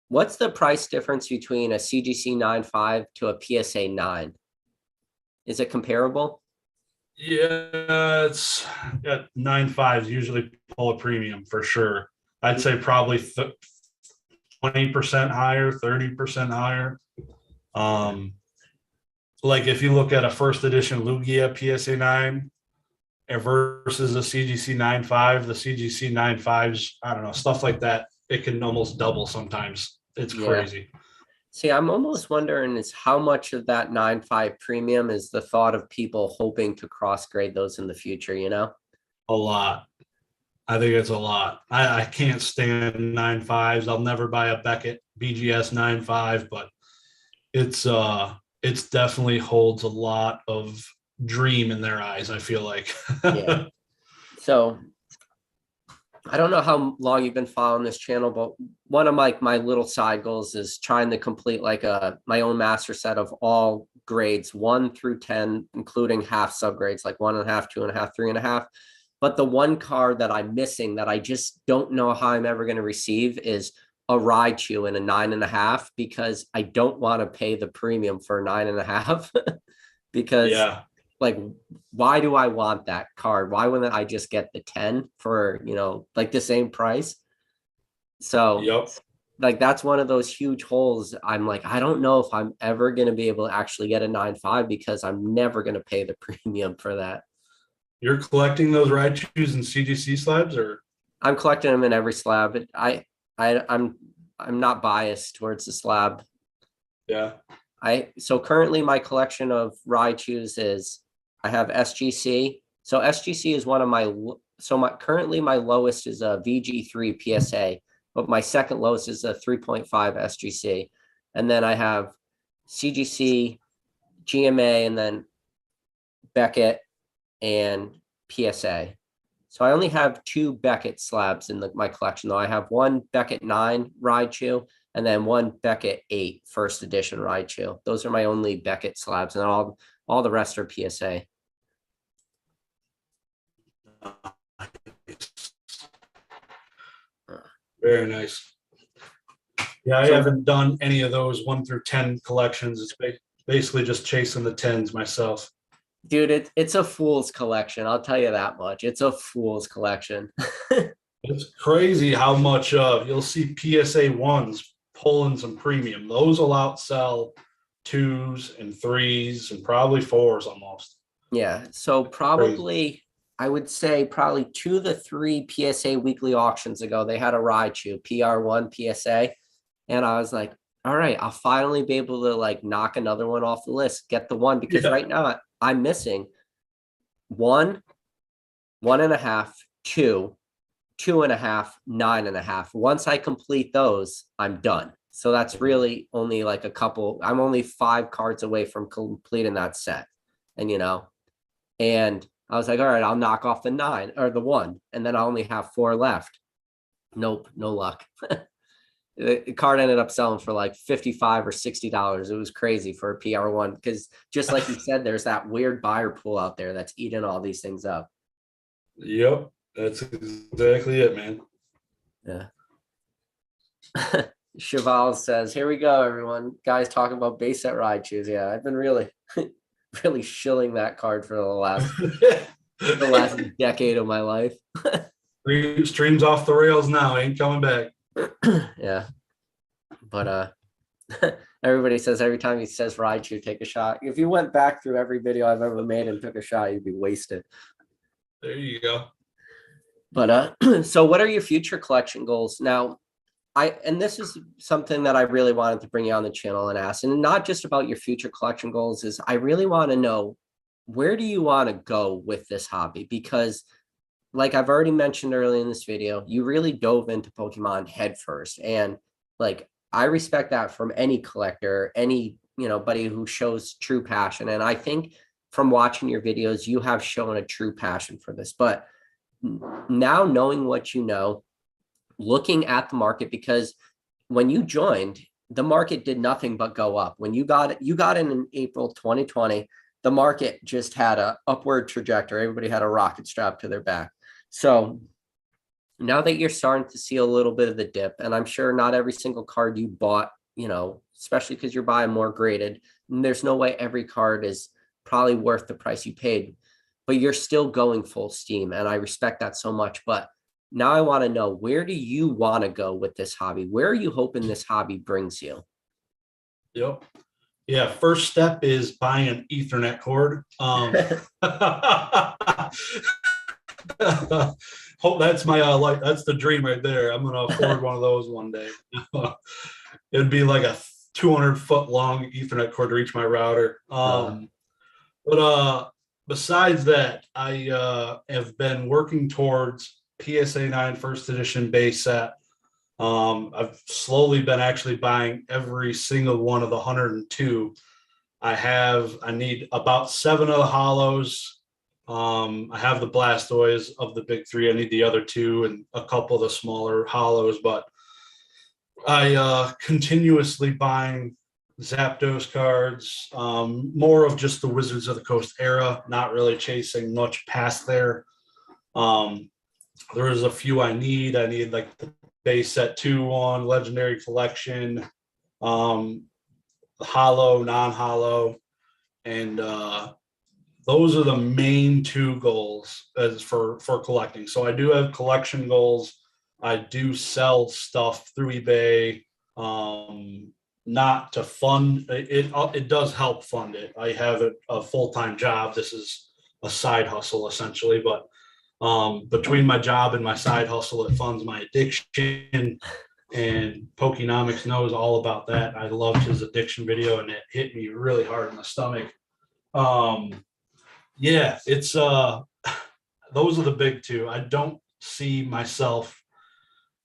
S1: what's the price difference between a CGC 9.5 to a PSA 9? Is it comparable?
S2: Yeah, it's at 9.5s usually pull a premium for sure. I'd say probably 20% higher, 30% higher. Like if you look at a first edition Lugia PSA 9 versus a CGC 9.5, the CGC 9.5s, I don't know, stuff like that, it can almost double sometimes. It's crazy.
S1: See, I'm almost wondering is how much of that 9.5 premium is the thought of people hoping to cross grade those in the future,
S2: A lot. I think it's a lot. I can't stand 9.5s. I'll never buy a Beckett BGS 9.5, but it's definitely holds a lot of dream in their eyes, I feel like.
S1: Yeah. So I don't know how long you've been following this channel, but one of my little side goals is trying to complete like my own master set of all grades 1 through 10, including half subgrades like 1.5, 2.5, 3.5. But the one card that I'm missing that I just don't know how I'm ever going to receive is a Raichu in a 9.5, because I don't want to pay the premium for 9.5 because like, why do I want that card? Why wouldn't I just get the 10 for, like the same price? So like, that's one of those huge holes. I'm like, I don't know if I'm ever going to be able to actually get a 9.5 because I'm never going to pay the premium for that.
S2: You're collecting those Raichus and CGC slabs, or?
S1: I'm collecting them in every slab. I'm not biased towards the slab.
S2: Yeah.
S1: So currently my collection of Raichus is I have SGC. So SGC is one of currently my lowest is a VG3 PSA, but my second lowest is a 3.5 SGC. And then I have CGC, GMA, and then Beckett and PSA. So I only have 2 Beckett slabs in my collection, though. I have one Beckett 9 Raichu and then one Beckett 8 first edition Raichu. Those are my only Beckett slabs, and all the rest are PSA.
S2: Very nice. Yeah, I haven't done any of those 1 through 10 collections. It's basically just chasing the 10s myself.
S1: Dude, it's a fool's collection. I'll tell you that much. It's a fool's collection.
S2: It's crazy how much you'll see PSA 1s pulling some premium. Those will outsell 2s and 3s and probably 4s almost.
S1: Yeah. So probably, I would say probably 2 to 3 PSA weekly auctions ago, they had a Raichu PR1 PSA. And I was like, all right, I'll finally be able to like knock another one off the list, get the one, because right now I'm missing 1, 1.5, 2, 2.5, 9.5. Once I complete those, I'm done. So that's really only like a couple. I'm only 5 cards away from completing that set. And and I was like, all right, I'll knock off the 9 or the 1, and then I only have 4 left. Nope, no luck. The card ended up selling for like $55 or $60. It was crazy for a PR1 because just like you said, there's that weird buyer pool out there that's eating all these things up.
S2: Yep, that's exactly it, man.
S1: Yeah. Cheval says, here we go, everyone. Guys talking about base set Raichus. Yeah, I've been really, really shilling that card for the last decade of my life.
S2: Streams off the rails now, ain't coming back.
S1: Yeah. But everybody says every time he says Raichu, take a shot. If you went back through every video I've ever made and took a shot, you'd be wasted.
S2: There you go.
S1: But so what are your future collection goals? Now, and this is something that I really wanted to bring you on the channel and ask, and not just about your future collection goals, is I really want to know, where do you want to go with this hobby? Because like I've already mentioned earlier in this video, you really dove into Pokemon head first. And like, I respect that from any collector, any, buddy who shows true passion. And I think from watching your videos, you have shown a true passion for this. But now knowing what you know, looking at the market, because when you joined, the market did nothing but go up. When you got in April 2020, the market just had a upward trajectory. Everybody had a rocket strapped to their back. So now that you're starting to see a little bit of the dip, and I'm sure not every single card you bought, especially because you're buying more graded, and there's no way every card is probably worth the price you paid, but you're still going full steam. And I respect that so much. But now I want to know, where do you want to go with this hobby? Where are you hoping this hobby brings you?
S2: Yep. Yeah, first step is buying an Ethernet cord. Hope that's my that's the dream right there. I'm gonna afford one of those one day. It'd be like a 200-foot long Ethernet cord to reach my router. But besides that, I have been working towards PSA 9 first edition base set. I've slowly been actually buying every single one of the 102. I need about 7 of the hollows. I have the Blastoise of the big 3. I need the other 2 and a couple of the smaller hollows, but I continuously buying Zapdos cards, more of just the Wizards of the Coast era, not really chasing much past there. There is a few I need. I need like the base set 2 on Legendary Collection, hollow, non-hollow, and those are the main 2 goals as for collecting. So I do have collection goals. I do sell stuff through eBay, not to fund it. It does help fund it. I have a full-time job. This is a side hustle essentially, but between my job and my side hustle, it funds my addiction. And Pokenomics knows all about that. I loved his addiction video, and it hit me really hard in the stomach. Yeah, it's those are the big 2. I don't see myself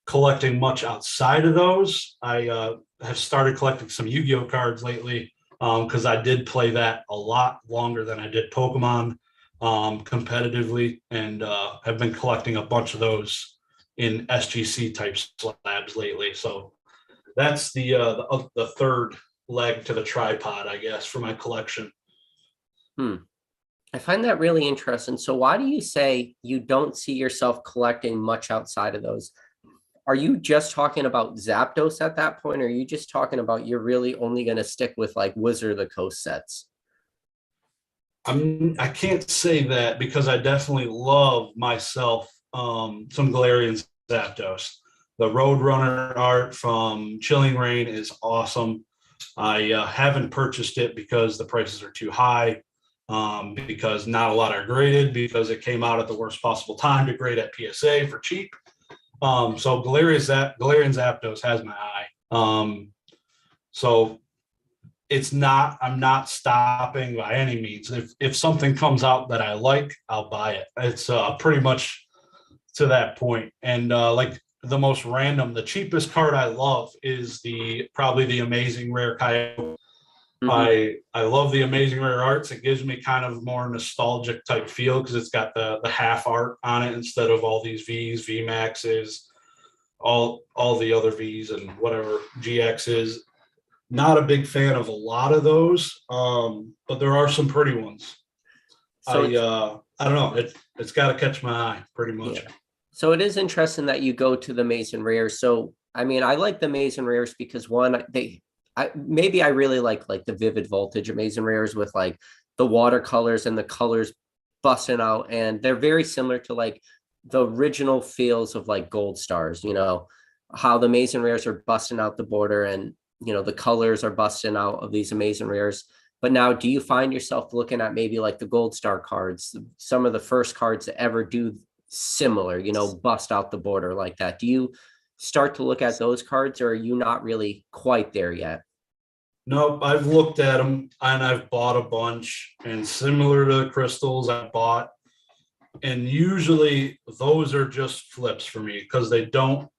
S2: collecting much outside of those. I have started collecting some Yu-Gi-Oh cards lately, because I did play that a lot longer than I did Pokemon competitively, and have been collecting a bunch of those in SGC type slabs lately. So that's the third leg to the tripod, I guess, for my collection.
S1: I find that really interesting. So why do you say you don't see yourself collecting much outside of those? Are you just talking about Zapdos at that point, or are you just talking about you're really only going to stick with like Wizard of the Coast sets?
S2: I can't say that because I definitely love myself some Galarian Zapdos. The Roadrunner art from Chilling Reign is awesome. I haven't purchased it because the prices are too high, because not a lot are graded because it came out at the worst possible time to grade at PSA for cheap. So Galarian Zapdos has my eye. So I'm not stopping by any means. If something comes out that I like, I'll buy it. It's pretty much to that point. And like the most random, the cheapest card I love is probably the Amazing Rare Coyote. Mm-hmm. I love the Amazing Rare arts. It gives me kind of more nostalgic type feel because it's got the half art on it instead of all these V's, V Maxes, all the other V's and whatever GXs. Not a big fan of a lot of those, but there are some pretty ones. So I don't know. It's got to catch my eye pretty much.
S1: Yeah. So it is interesting that you go to the Mason Rares. So I mean, I like the Mason Rares because one, I really like the Vivid Voltage Amazing Rares with like the watercolors and the colors busting out, and they're very similar to like the original feels of like Gold Stars. You know how the Amazing Rares are busting out the border, and the colors are busting out of these Amazing Rares. But now, do you find yourself looking at maybe like the Gold Star cards, some of the first cards that ever do similar, bust out the border like that? Do you start to look at those cards, or are you not really quite there yet?
S2: Nope, I've looked at them and I've bought a bunch, and similar to the crystals I bought, and usually those are just flips for me because they don't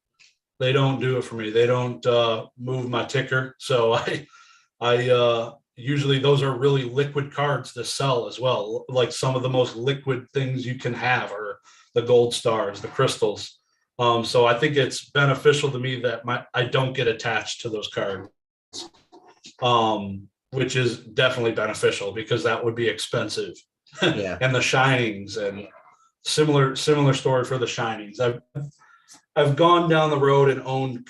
S2: do it for me. They don't move my ticker. So I usually those are really liquid cards to sell as well. Like some of the most liquid things you can have are the gold stars, the crystals. So I think it's beneficial to me that I don't get attached to those cards, which is definitely beneficial because that would be expensive.
S1: Yeah.
S2: And the shinings, and similar story for the shinings. I've gone down the road and owned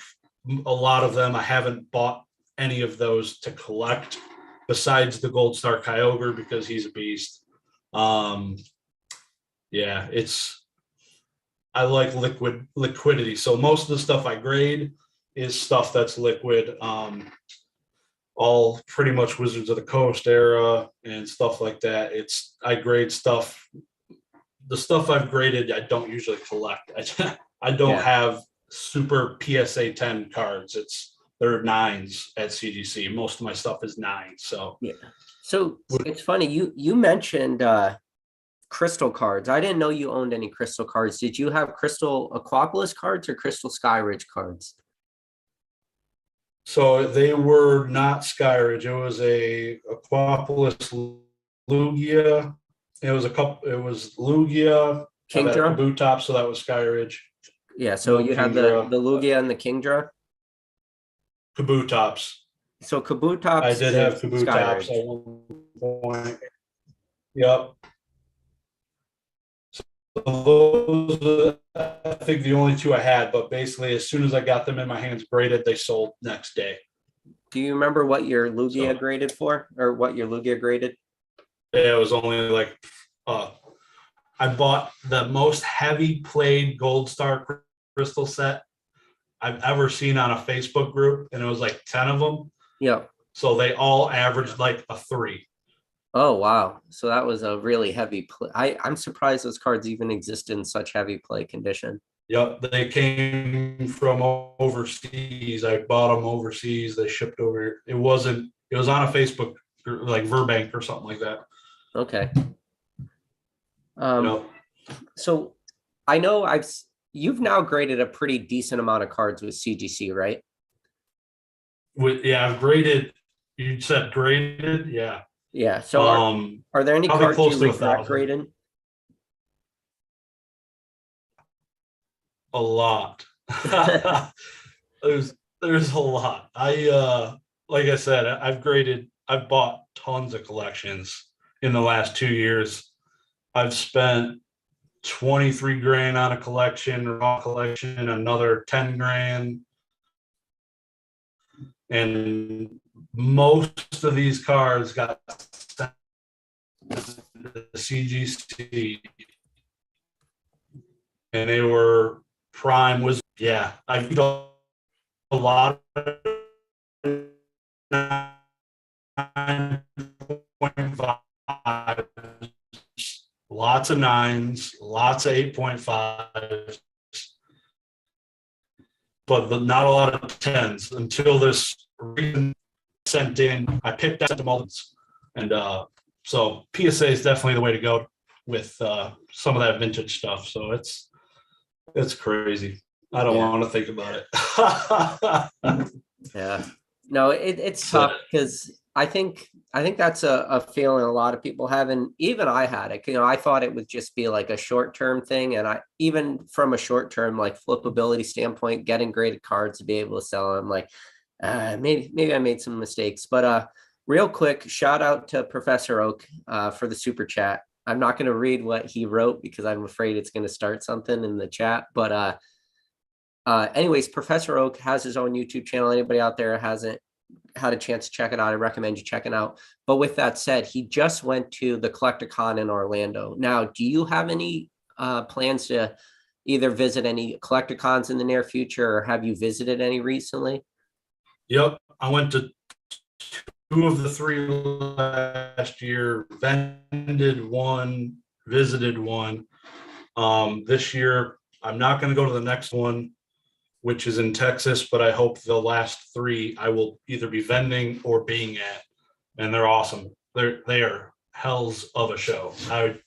S2: a lot of them. I haven't bought any of those to collect besides the Gold Star Kyogre because he's a beast. Yeah, I like liquidity. So most of the stuff I grade is stuff that's liquid. All pretty much Wizards of the Coast era and stuff like that. I grade stuff. The stuff I've graded, I don't usually collect. I don't have super PSA 10 cards. They're 9s at CGC. Most of my stuff is 9. So
S1: yeah. So it's funny you mentioned crystal cards. I didn't know you owned any crystal cards. Did you have Crystal Aquapolis cards or Crystal Skyridge cards?
S2: So they were not Skyridge. It was a Aquapolis Lugia. It was Lugia.
S1: Kingdra?
S2: Boot top, so that was Skyridge.
S1: Yeah, so you had the Lugia and the Kingdra?
S2: Kabutops.
S1: So Kabutops.
S2: I did have Kabutops at one point. Yep. So those are, I think, the only two I had, but basically as soon as I got them in my hands graded, they sold next day.
S1: Do you remember what your Lugia graded for, or what your Lugia graded?
S2: Yeah, it was only like I bought the most heavy played Gold Star crystal set I've ever seen on a Facebook group, and it was like 10 of them.
S1: Yeah.
S2: So they all averaged like a 3.
S1: Oh, wow. So that was a really heavy play. I'm surprised those cards even exist in such heavy play condition.
S2: Yep, they came from overseas. I bought them overseas. They shipped over. It was on a Facebook, like Verbank or something like that.
S1: Okay. So I know you've now graded a pretty decent amount of cards with CGC, right?
S2: I've graded. You said graded, yeah.
S1: Yeah. So are there any cards you regret grading?
S2: A lot. There's a lot. Like I said, I've bought tons of collections in the last 2 years. I've spent 23 grand on a collection, raw collection, another 10 grand. And most of these cards got sent to the CGC, and they were prime was yeah. I beat a lot of 9.5, lots of 9s, lots of 8.5s, but not a lot of 10s until this sent in. I picked out the multiples, and so PSA is definitely the way to go with some of that vintage stuff. So it's crazy. I don't want to think about it.
S1: Yeah, no, it's tough because I think that's a feeling a lot of people have, and even I had it. I thought it would just be like a short-term thing, and I even from a short-term like flippability standpoint, getting graded cards to be able to sell them, like maybe I made some mistakes. But real quick, shout out to Professor Oak for the super chat. I'm not going to read what he wrote because I'm afraid it's going to start something in the chat, but anyways, Professor Oak has his own YouTube channel. Anybody out there hasn't had a chance to check it out, I recommend you checking out. But with that said, he just went to the Collecticon in Orlando. Now, do you have any plans to either visit any Collecticons in the near future, or have you visited any recently?
S2: Yep, I went to 2 of the 3 last year, vended one, visited one. This year, I'm not going to go to the next one, which is in Texas, but I hope the last 3 I will either be vending or being at, and they're awesome. They are hells of a show. I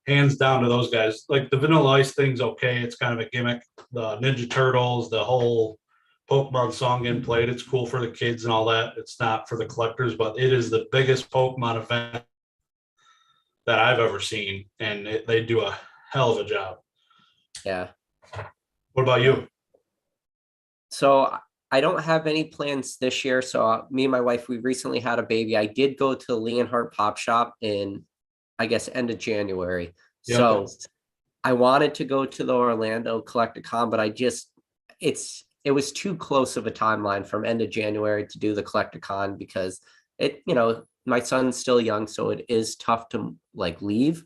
S2: hands down to those guys. Like the Vanilla Ice thing's okay. It's kind of a gimmick. The Ninja Turtles, the whole Pokemon song getting played, it's cool for the kids and all that. It's not for the collectors, but it is the biggest Pokemon event that I've ever seen, and they do a hell of a job.
S1: Yeah.
S2: What about you?
S1: So I don't have any plans this year. So me and my wife, we recently had a baby. I did go to the Leonhardt Pop Shop in, I guess, end of January.
S2: Yep.
S1: So I wanted to go to the Orlando Collecticon, but it was too close of a timeline from end of January to do the Collecticon because my son's still young, so it is tough to like leave.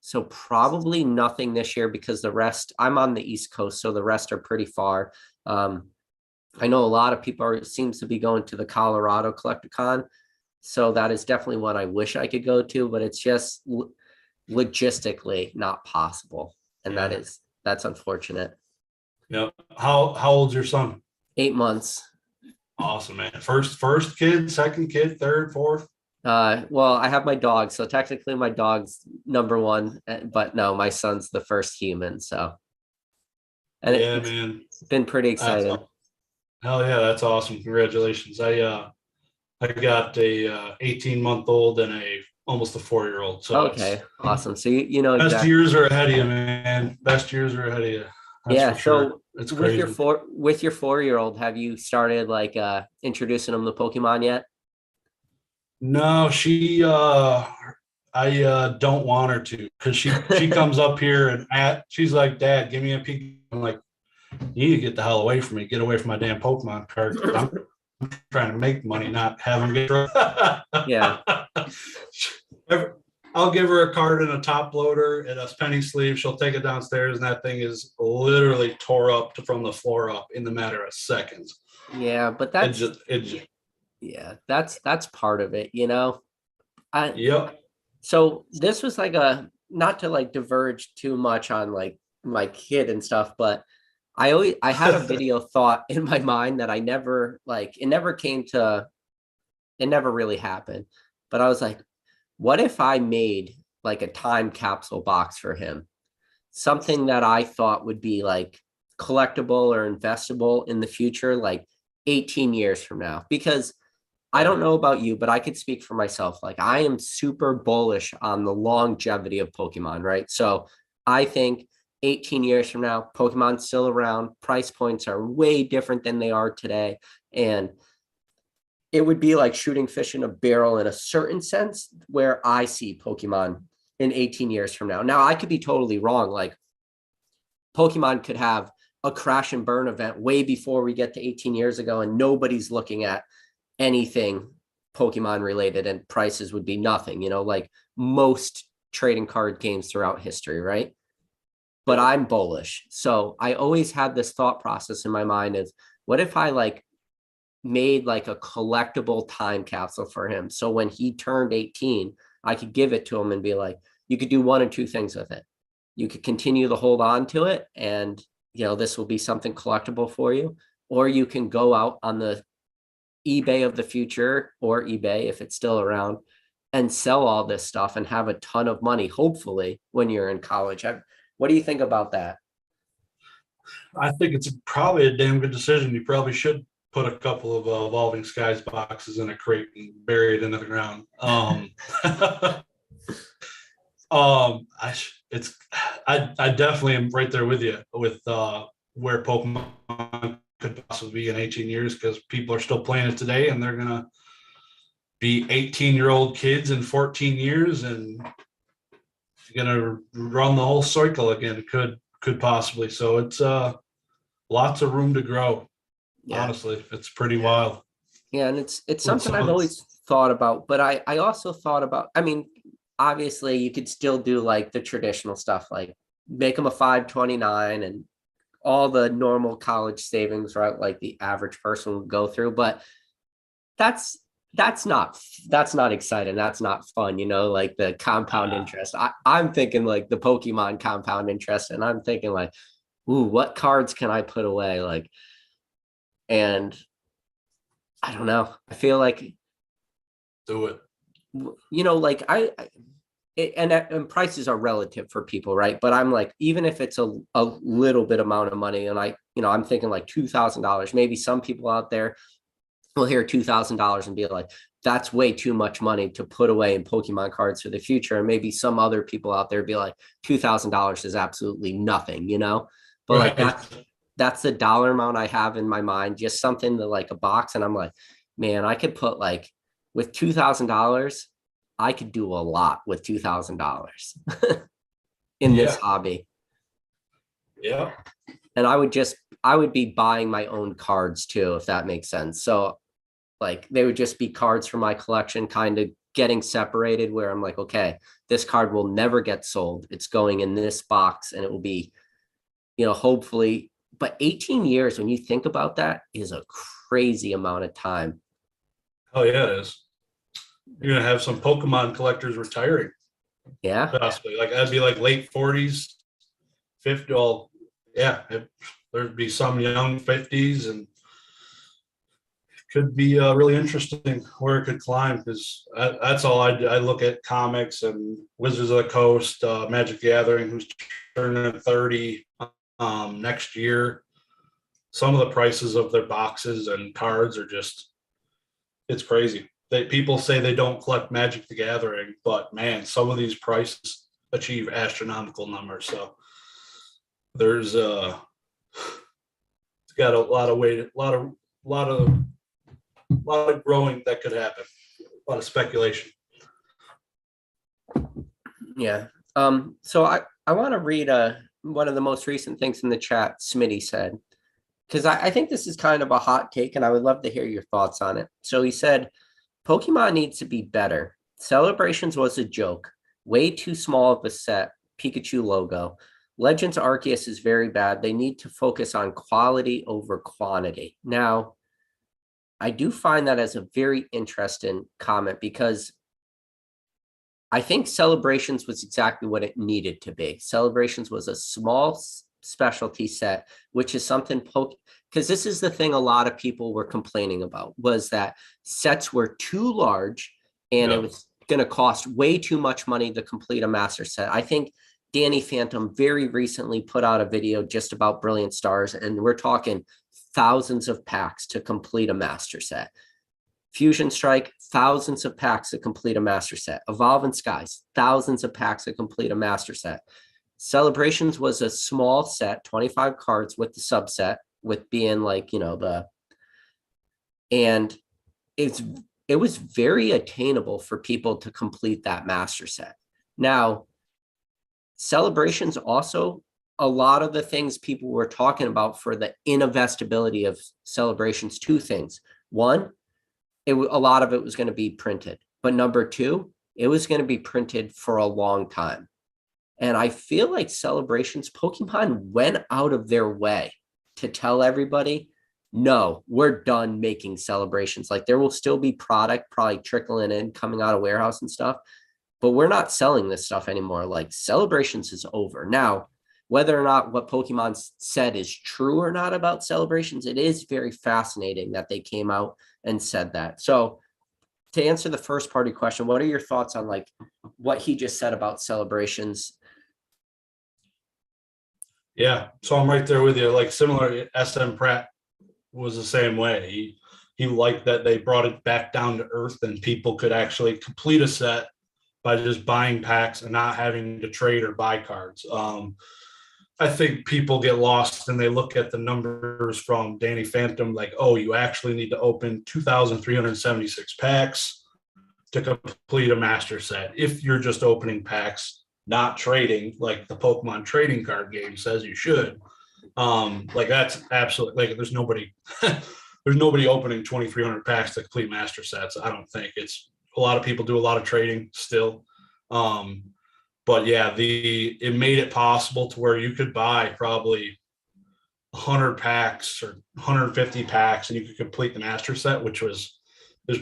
S1: So probably nothing this year because the rest, I'm on the East Coast, so the rest are pretty far. I know a lot of people seems to be going to the Colorado Collecticon. So that is definitely one I wish I could go to, but it's just logistically not possible. And that's unfortunate.
S2: Yeah. How old's your son?
S1: 8 months.
S2: Awesome, man. First kid, second kid, third, fourth?
S1: Well, I have my dog, so technically my dog's number 1, but no, my son's the first human. So, and
S2: yeah, man,
S1: it's been pretty exciting.
S2: Hell yeah, that's awesome. Congratulations. I got a 18-month-old and almost a 4-year-old. So
S1: okay, awesome. So you know
S2: best
S1: exactly.
S2: years are ahead of you, man. Best years are ahead of you. That's
S1: yeah.
S2: for sure.
S1: So
S2: it's
S1: with
S2: crazy.
S1: your 4-year-old, have you started like introducing them to Pokemon yet?
S2: No, I don't want her to because she comes up here and she's like, Dad, give me a peek. I'm like, you need to get the hell away from me. Get away from my damn Pokemon card. I'm trying to make money, not have them get.
S1: Yeah.
S2: I'll give her a card and a top loader and a penny sleeve. She'll take it downstairs, and that thing is literally tore up from the floor up in the matter of seconds.
S1: Yeah, but that's that's part of it,
S2: Yep.
S1: So this was like not to like diverge too much on like my kid and stuff, but I had a video thought in my mind that it never really happened. But I was like, what if I made like a time capsule box for him? Something that I thought would be like collectible or investable in the future, like 18 years from now. Because I don't know about you, but I could speak for myself. Like I am super bullish on the longevity of Pokemon, right? So I think 18 years from now, Pokemon's still around. Price points are way different than they are today. And it would be like shooting fish in a barrel in a certain sense where I see Pokemon in 18 years from now. Now, I could be totally wrong. Like Pokemon could have a crash and burn event way before we get to 18 years ago, and nobody's looking at anything Pokemon related, and prices would be nothing, like most trading card games throughout history, right? But I'm bullish. So I always had this thought process in my mind of what if I like made like a collectible time capsule for him. So when he turned 18, I could give it to him and be like, you could do one or two things with it. You could continue to hold on to it, and this will be something collectible for you, or you can go out on the eBay of the future, or eBay if it's still around, and sell all this stuff and have a ton of money, hopefully, when you're in college. What do you think about that?
S2: I think it's probably a damn good decision. You probably should put a couple of Evolving Skies boxes in a crate and bury it into the ground. I definitely am right there with you with where Pokemon could possibly be in 18 years, because people are still playing it today, and they're gonna be 18-year-old kids in 14 years, and gonna run the whole cycle again. Could possibly. So it's lots of room to grow. Yeah. Honestly, it's pretty wild.
S1: Yeah, and it's something I've always thought about, but I also thought about, I mean, obviously you could still do like the traditional stuff, like make them a 529 and all the normal college savings, right? Like the average person would go through, but that's not exciting. That's not fun, like the compound interest. I'm thinking like the Pokemon compound interest, and I'm thinking like, ooh, what cards can I put away? Like, and I don't know. I feel like
S2: do it.
S1: Like and prices are relative for people, right? But I'm like, even if it's a little bit amount of money, and I'm thinking like $2,000. Maybe some people out there will hear $2,000 and be like, that's way too much money to put away in Pokemon cards for the future. And maybe some other people out there be like, $2,000 is absolutely nothing, but right. Like that's the dollar amount I have in my mind, just something to like a box. And I'm like, man, I could put like, with $2,000, I could do a lot with $2,000 in this hobby.
S2: Yeah.
S1: And I would be buying my own cards too, if that makes sense. So like they would just be cards from my collection kind of getting separated, where I'm like, okay, this card will never get sold. It's going in this box, and it will be, hopefully, but 18 years, when you think about that, is a crazy amount of time.
S2: Oh yeah, it is. You're gonna have some Pokemon collectors retiring.
S1: Yeah.
S2: Possibly. Like that'd be like late 40s, 50. Well, yeah, there'd be some young 50s, and could be really interesting where it could climb, because that's all I look at comics and Wizards of the Coast, Magic the Gathering, who's turning 30 next year. Some of the prices of their boxes and cards are just, it's crazy. People say they don't collect Magic the Gathering, but man, some of these prices achieve astronomical numbers. So there's it's got a lot of weight, a lot of growing that could happen, a lot of speculation.
S1: Yeah. So I want to read one of the most recent things in the chat Smitty said, because I think this is kind of a hot take, and I would love to hear your thoughts on it. So he said, Pokemon needs to be better. Celebrations was a joke. Way too small of a set. Pikachu logo. Legends Arceus is very bad. They need to focus on quality over quantity. Now, I do find that as a very interesting comment, because I think Celebrations was exactly what it needed to be. Celebrations was a small specialty set, which is something because this is the thing a lot of people were complaining about, was that sets were too large, and it was going to cost way too much money to complete a master set. I think Danny Phantom very recently put out a video just about Brilliant Stars, and we're talking thousands of packs to complete a master set. Fusion Strike, thousands of packs to complete a master set. Evolving Skies, thousands of packs to complete a master set. Celebrations was a small set, 25 cards with the subset, with being like, and it was very attainable for people to complete that master set. Now, celebrations also, a lot of the things people were talking about for the ininvestability of celebrations, two things. One, a lot of it was going to be printed. But number two, it was going to be printed for a long time. And I feel like celebrations, Pokemon went out of their way to tell everybody, no, we're done making celebrations. Like there will still be product probably trickling in, coming out of warehouse and stuff, but we're not selling this stuff anymore. Like celebrations is over. Now, whether or not what Pokemon said is true or not about celebrations, it is very fascinating that they came out and said that. So to answer the first part of your question, what are your thoughts on like what he just said about celebrations?
S2: Yeah, so I'm right there with you. Like similar, SM Pratt was the same way. He liked that they brought it back down to earth and people could actually complete a set by just buying packs and not having to trade or buy cards. I think people get lost and they look at the numbers from Danny Phantom, like, oh, you actually need to open 2,376 packs to complete a master set. If you're just opening packs, not trading, like the Pokemon trading card game says you should. Like that's absolutely like there's nobody opening 2,300 packs to complete master sets. I don't think. It's a lot of people do a lot of trading still. But yeah, it made it possible to where you could buy probably 100 packs or 150 packs and you could complete the master set, which was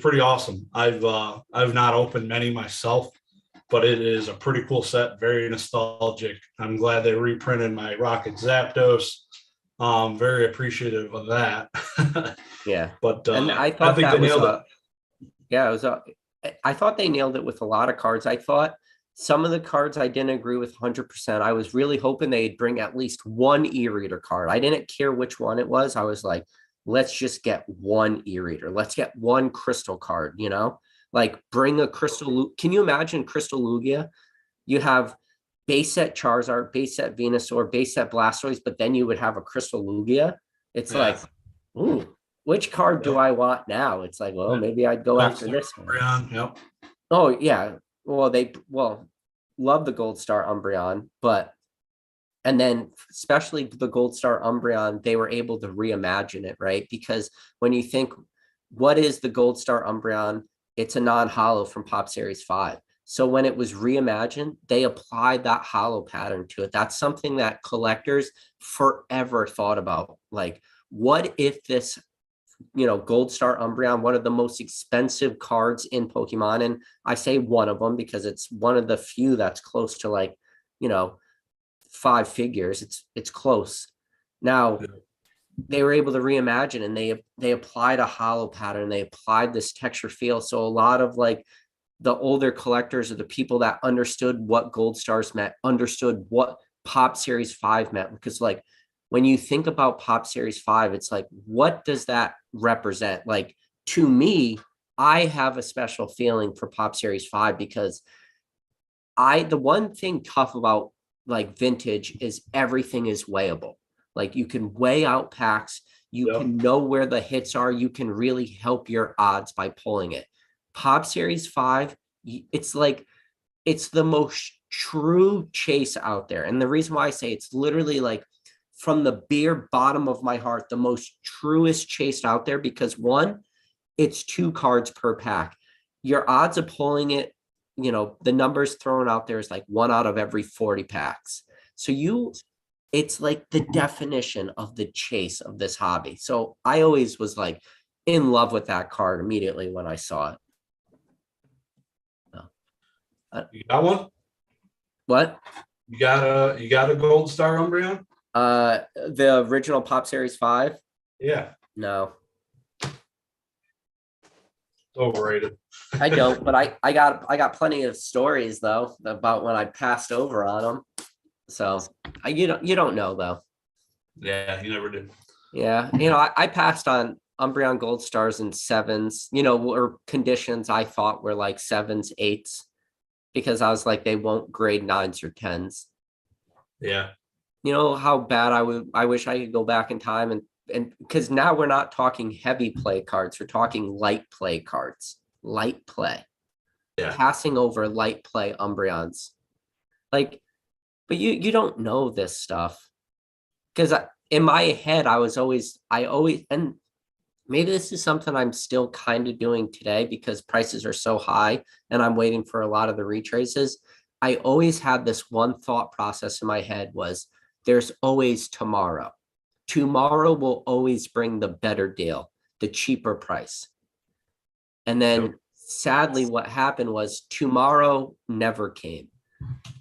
S2: pretty awesome. I've not opened many myself, but it is a pretty cool set, very nostalgic. I'm glad they reprinted my Rocket Zapdos. Very appreciative of that.
S1: Yeah.
S2: But
S1: and I thought
S2: think
S1: that
S2: they
S1: was
S2: nailed it.
S1: Yeah, it was I thought they nailed it with a lot of cards. I thought some of the cards I didn't agree with 100%. I was really hoping they'd bring at least one e-reader card. I didn't care which one it was. I was like, let's just get one e-reader. Let's get one crystal card, you know? Like bring a crystal. Can you imagine Crystal Lugia? You have base set Charizard, base set Venusaur, base set Blastoise, but then you would have a Crystal Lugia. It's like, ooh, which card do I want now? It's like, well, maybe I'd go after this one.
S2: Yep.
S1: Oh yeah. Well, love the Gold Star Umbreon, and then especially the Gold Star Umbreon, they were able to reimagine it, right? Because when you think, what is the Gold Star Umbreon? It's a non-holo from Pop Series 5. So when it was reimagined, they applied that holo pattern to it. That's something that collectors forever thought about. Like, what if this, Gold Star Umbreon, one of the most expensive cards in Pokemon, and I say one of them because it's one of the few that's close to like, 5 figures. It's close. Now, they were able to reimagine and they applied a holo pattern. They applied this texture feel. So a lot of like the older collectors or the people that understood what Gold Stars meant, understood what Pop Series 5 meant. Because like when you think about Pop Series 5, it's like, what does that represent? Like to me, I have a special feeling for Pop Series 5 because the one thing tough about like vintage is everything is weighable. Like you can weigh out packs, you can know where the hits are, you can really help your odds by pulling it. Pop Series 5, it's like it's the most true chase out there. And the reason why I say it's literally like from the bare bottom of my heart, the most truest chase out there, because one, it's 2 cards per pack. Your odds of pulling it, the numbers thrown out there is like 1 out of every 40 packs. So it's like the definition of the chase of this hobby. So I always was like in love with that card immediately when I saw it.
S2: You got one?
S1: What?
S2: You got a Gold Star Umbreon?
S1: The original Pop Series 5?
S2: Yeah.
S1: No.
S2: It's overrated.
S1: I don't, but I got plenty of stories though about when I passed over on them. So you don't know though.
S2: Yeah, you never did.
S1: Yeah, I passed on Umbreon Gold Stars in 7s, or conditions I thought were like 7s, 8s, because I was like they won't grade 9s or 10s.
S2: Yeah.
S1: You know how bad I wish I could go back in time and because now we're not talking heavy play cards, we're talking light play cards. Light play.
S2: Yeah.
S1: Passing over light play Umbreons Like, but you don't know this stuff because in my head, I always, and maybe this is something I'm still kind of doing today because prices are so high and I'm waiting for a lot of the retraces. I always had this one thought process in my head was there's always tomorrow. Tomorrow will always bring the better deal, the cheaper price. And then sadly, what happened was tomorrow never came.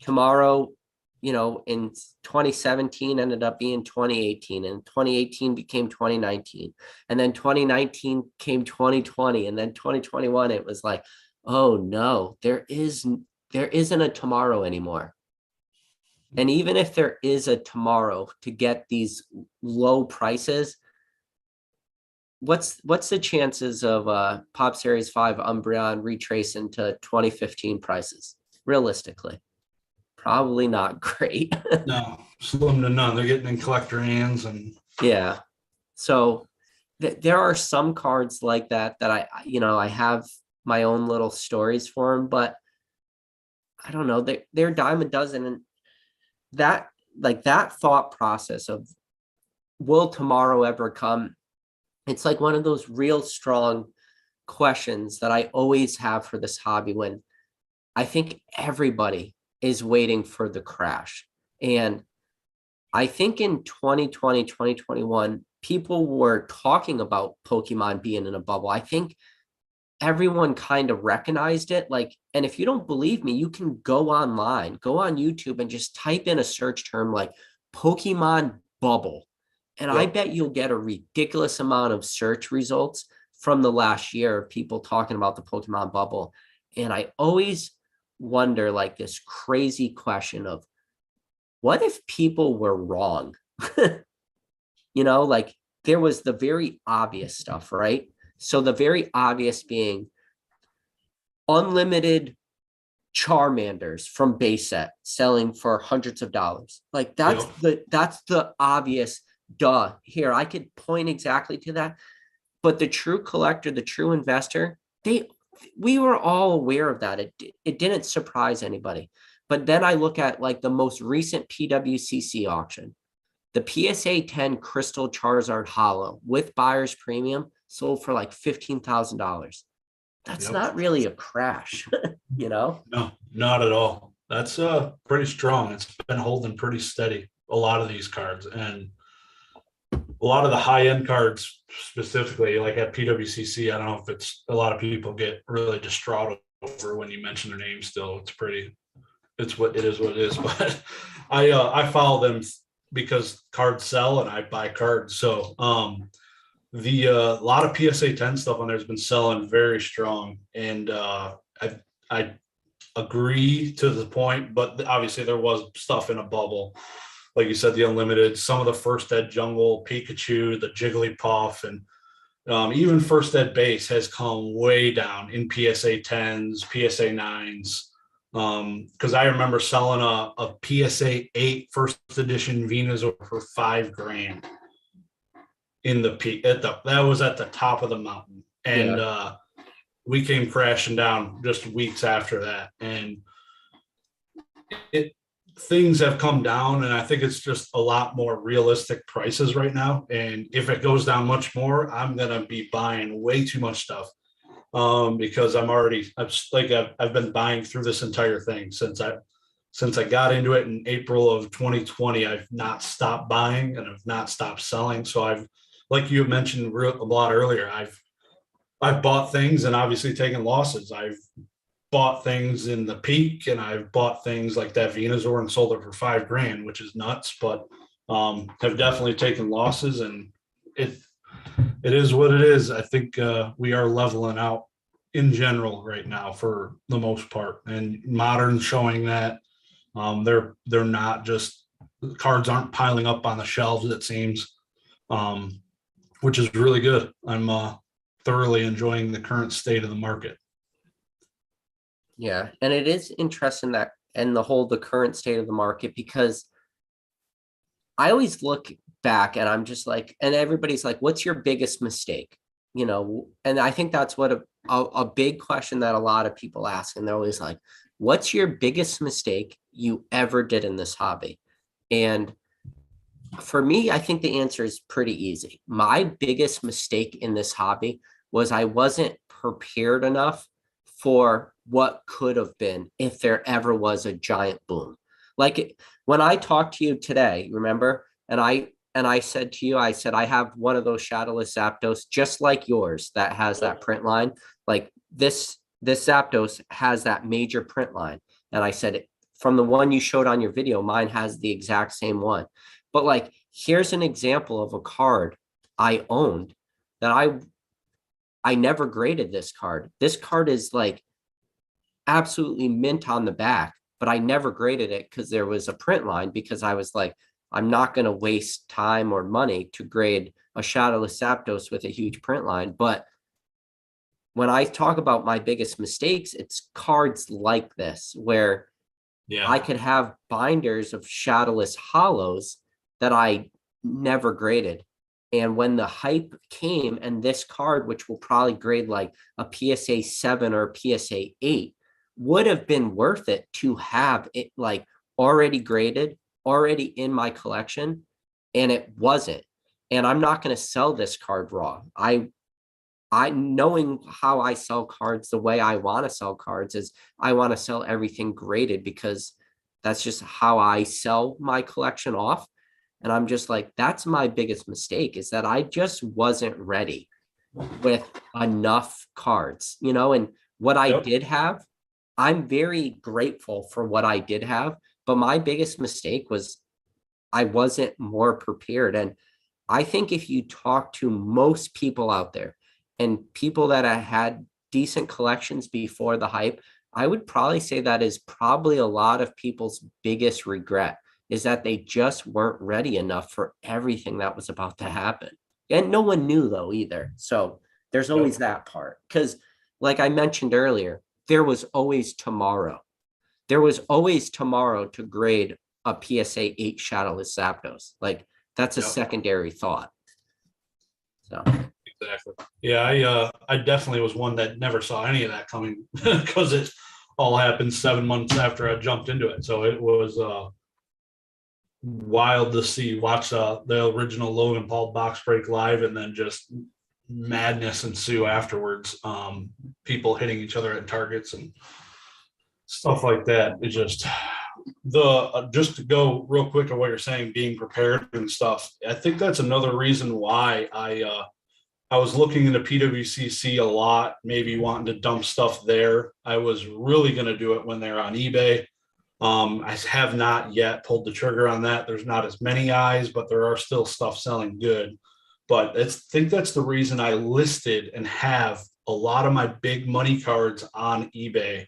S1: Tomorrow, in 2017 ended up being 2018, and 2018 became 2019, and then 2019 came 2020, and then 2021 it was like, oh no, there isn't a tomorrow anymore. And even if there is a tomorrow to get these low prices, what's the chances of Pop Series 5 Umbreon retracing to 2015 prices realistically? Probably not great.
S2: No, slim to none. They're getting in collector hands, and
S1: Yeah. So there are some cards like that I have my own little stories for them, but I don't know, they're a dime a dozen. And that thought process of will tomorrow ever come? It's like one of those real strong questions that I always have for this hobby when I think everybody is waiting for the crash. And I think in 2020, 2021, people were talking about Pokemon being in a bubble. I think everyone kind of recognized it. Like, and if you don't believe me, you can go online, go on YouTube and just type in a search term like Pokemon bubble. And I bet you'll get a ridiculous amount of search results from the last year of people talking about the Pokemon bubble. And I always wonder like this crazy question of what if people were wrong? Like there was the very obvious stuff, right? So the very obvious being unlimited Charmanders from base set selling for hundreds of dollars. Like that's the obvious duh. Here, I could point exactly to that. But the true collector, the true investor, we were all aware of that. It didn't surprise anybody. But then I look at like the most recent PWCC auction. The PSA 10 Crystal Charizard Hollow with buyer's premium sold for like $15,000. That's not really a crash,
S2: No, not at all. That's pretty strong. It's been holding pretty steady, a lot of these cards. And a lot of the high-end cards specifically, like at PWCC, I don't know if it's a lot of people get really distraught over when you mention their name still. It's what it is. But I follow them because cards sell and I buy cards. So the a lot of PSA 10 stuff on there has been selling very strong. And I agree to the point, but obviously there was stuff in a bubble. Like you said, the unlimited, some of the first ed jungle, Pikachu, the Jigglypuff, and even first ed base has come way down in PSA 10s, PSA 9s. Because I remember selling a PSA 8 first edition Venusaur for $5,000 in the peak. That was at the top of the mountain, and we came crashing down just weeks after that, and things have come down, and I think it's just a lot more realistic prices right now. And if it goes down much more, I'm gonna be buying way too much stuff because I've been buying through this entire thing since I got into it in April of 2020. I've not stopped buying and I've not stopped selling. So I've, like you mentioned a lot earlier, I've bought things and obviously taken losses. I've bought things in the peak and I've bought things like that Venusaur and sold it for $5,000, which is nuts, but have definitely taken losses, and it is what it is. I think we are leveling out in general right now for the most part, and modern showing that they're not just, cards aren't piling up on the shelves, it seems, which is really good. I'm thoroughly enjoying the current state of the market.
S1: Yeah, and it is interesting that and the current state of the market, because I always look back and I'm just like, and everybody's like, what's your biggest mistake? And I think that's what a big question that a lot of people ask. And they're always like, what's your biggest mistake you ever did in this hobby? And for me, I think the answer is pretty easy. My biggest mistake in this hobby was I wasn't prepared enough for what could have been if there ever was a giant boom. Like when I talked to you today, remember? And I said to you, I said, I have one of those shadowless Zapdos just like yours that has that print line. Like this Zapdos has that major print line. And I said, from the one you showed on your video, mine has the exact same one. But like, here's an example of a card I owned that I never graded this card. This card is like absolutely mint on the back, but I never graded it because there was a print line, because I was like, I'm not going to waste time or money to grade a shadowless Zapdos with a huge print line. But when I talk about my biggest mistakes, it's cards like this, where I could have binders of shadowless hollows that I never graded. And when the hype came, and this card, which will probably grade like a PSA 7 or a PSA 8, would have been worth it to have it like already graded, already in my collection, and it wasn't. And I'm not going to sell this card raw. I knowing how I sell cards, the way I want to sell cards is I want to sell everything graded, because that's just how I sell my collection off. And I'm just like, that's my biggest mistake, is that I just wasn't ready with enough cards, and what I did have, I'm very grateful for what I did have. But my biggest mistake was I wasn't more prepared. And I think if you talk to most people out there, and people that had decent collections before the hype, I would probably say that is probably a lot of people's biggest regret, is that they just weren't ready enough for everything that was about to happen. And no one knew though either. So there's always that part. Because like I mentioned earlier, there was always tomorrow. There was always tomorrow to grade a PSA 8 shadowless Zapdos. Like that's a secondary thought. So
S2: exactly. Yeah, I definitely was one that never saw any of that coming, because it all happened 7 months after I jumped into it. So it was wild to watch the original Logan Paul box break live, and then just madness ensue afterwards. People hitting each other at targets and stuff like that. It just just to go real quick on what you're saying, being prepared and stuff. I think that's another reason why I was looking into PWCC a lot, maybe wanting to dump stuff there. I was really going to do it when they're on eBay. I have not yet pulled the trigger on that. There's not as many eyes, but there are still stuff selling good. But I think that's the reason I listed and have a lot of my big money cards on eBay.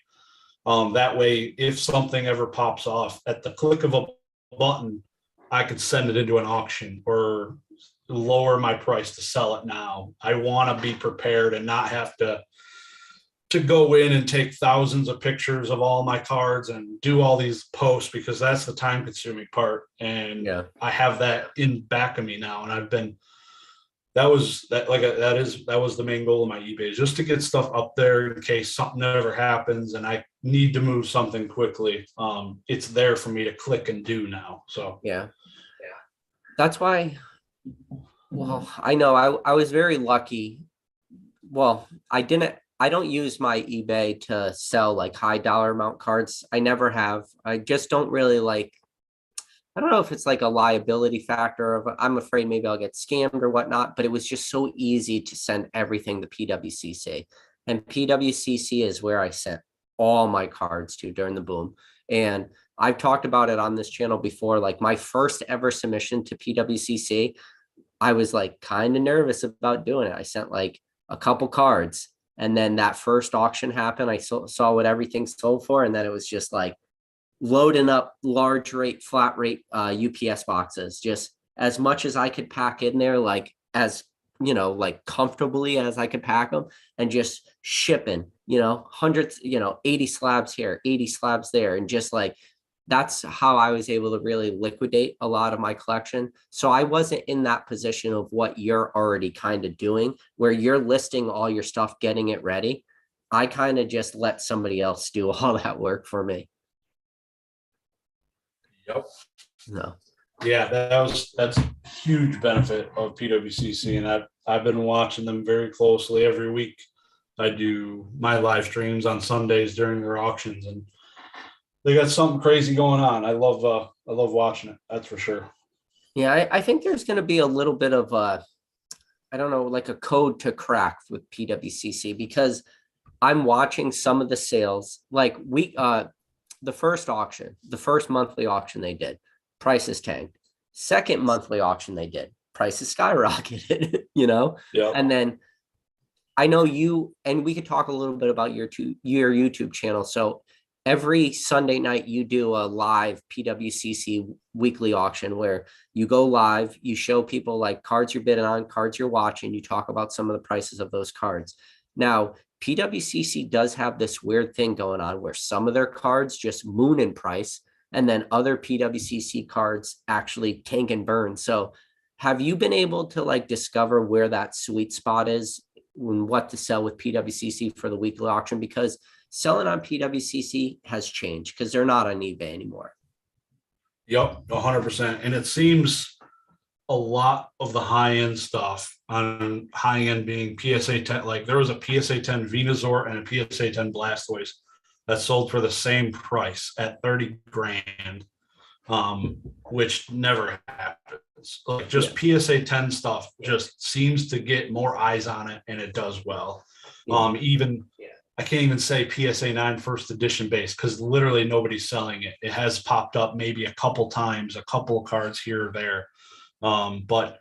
S2: That way, if something ever pops off at the click of a button, I could send it into an auction or lower my price to sell it now. I want to be prepared and not have to go in and take thousands of pictures of all my cards and do all these posts, because that's the time consuming part. And I have that in back of me now. And that was the main goal of my eBay, is just to get stuff up there in case something ever happens and I need to move something quickly. It's there for me to click and do now. So
S1: that's why. Well, I know I was very lucky. Well, I don't use my eBay to sell like high dollar amount cards. I never have. I just don't really like, I don't know if it's like a liability factor of I'm afraid maybe I'll get scammed or whatnot, but it was just so easy to send everything to PWCC. And PWCC is where I sent all my cards to during the boom. And I've talked about it on this channel before, like my first ever submission to PWCC, I was like kind of nervous about doing it. I sent like a couple cards, and then that first auction happened. I saw what everything sold for. And then it was just like loading up large rate, flat rate UPS boxes, just as much as I could pack in there, like as, like comfortably as I could pack them, and just shipping, hundreds, 80 slabs here, 80 slabs there. And just like, that's how I was able to really liquidate a lot of my collection. So I wasn't in that position of what you're already kind of doing, where you're listing all your stuff, getting it ready. I kind of just let somebody else do all that work for me.
S2: Yep.
S1: No.
S2: Yeah, that's a huge benefit of PWCC, and I've been watching them very closely every week. I do my live streams on Sundays during their auctions, and they got something crazy going on. I love watching it. That's for sure.
S1: Yeah, I think there's going to be a little bit of I don't know, like a code to crack with PWCC, because I'm watching some of the sales. Like the first auction, the first monthly auction they did, prices tanked. Second monthly auction they did, prices skyrocketed,
S2: Yeah.
S1: And then I know you, and we could talk a little bit about your YouTube channel. So every Sunday night you do a live PWCC weekly auction where you go live, you show people like cards you're bidding on, cards you're watching, you talk about some of the prices of those cards. Now, PWCC does have this weird thing going on where some of their cards just moon in price, and then other PWCC cards actually tank and burn. So have you been able to like discover where that sweet spot is and what to sell with PWCC for the weekly auction? Because selling on PWCC has changed because they're not on eBay anymore.
S2: Yep, 100%. And it seems a lot of the high-end stuff on high-end being PSA 10, like there was a PSA 10 Venusaur and a PSA 10 Blastoise that sold for the same price at 30 grand, which never happens. Like just PSA 10 stuff just seems to get more eyes on it, and it does well. Even I can't even say PSA 9 first edition base because literally nobody's selling it. It has popped up maybe a couple times, a couple of cards here or there. But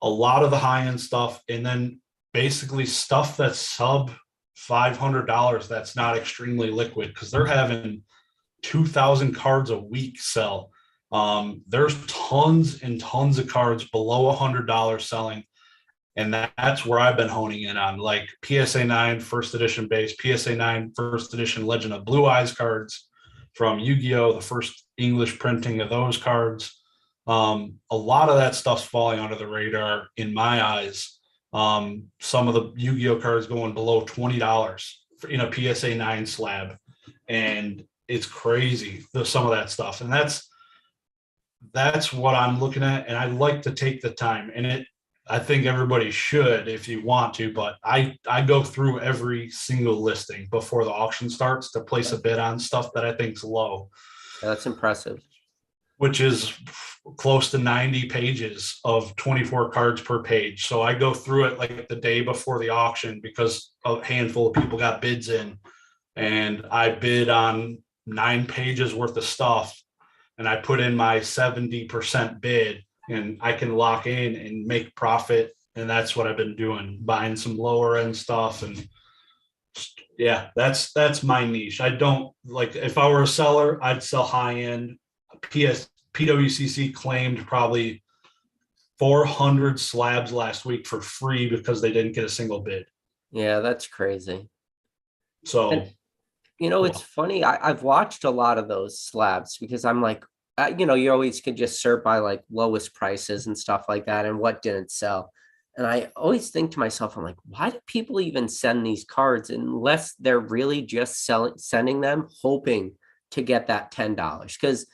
S2: a lot of the high-end stuff, and then basically stuff that's sub $500 that's not extremely liquid, because they're having 2,000 cards a week sell. There's tons and tons of cards below $100 selling, and that's where I've been honing in on, like PSA 9 first edition base, PSA 9 first edition Legend of Blue Eyes cards from Yu-Gi-Oh!, the first English printing of those cards. A lot of that stuff's falling under the radar in my eyes. Some of the Yu-Gi-Oh! Cards going below $20 in a PSA 9 slab, and it's crazy, some of that stuff. And that's what I'm looking at, and I like to take the time, and I think everybody should if you want to, but I go through every single listing before the auction starts to place a bid on stuff that I think's low.
S1: That's impressive.
S2: Which is close to 90 pages of 24 cards per page. So I go through it like the day before the auction because a handful of people got bids in, and I bid on 9 pages worth of stuff, and I put in my 70% bid, and I can lock in and make profit. And that's what I've been doing, buying some lower end stuff. And yeah, that's my niche. I don't like, if I were a seller, I'd sell high end. PWCC claimed probably 400 slabs last week for free because they didn't get a single bid.
S1: Yeah, that's crazy.
S2: So,
S1: and, it's funny. I've watched a lot of those slabs because I'm like, you always could just sort by like lowest prices and stuff like that and what didn't sell. And I always think to myself, I'm like, why do people even send these cards unless they're really just sending them hoping to get that $10? Because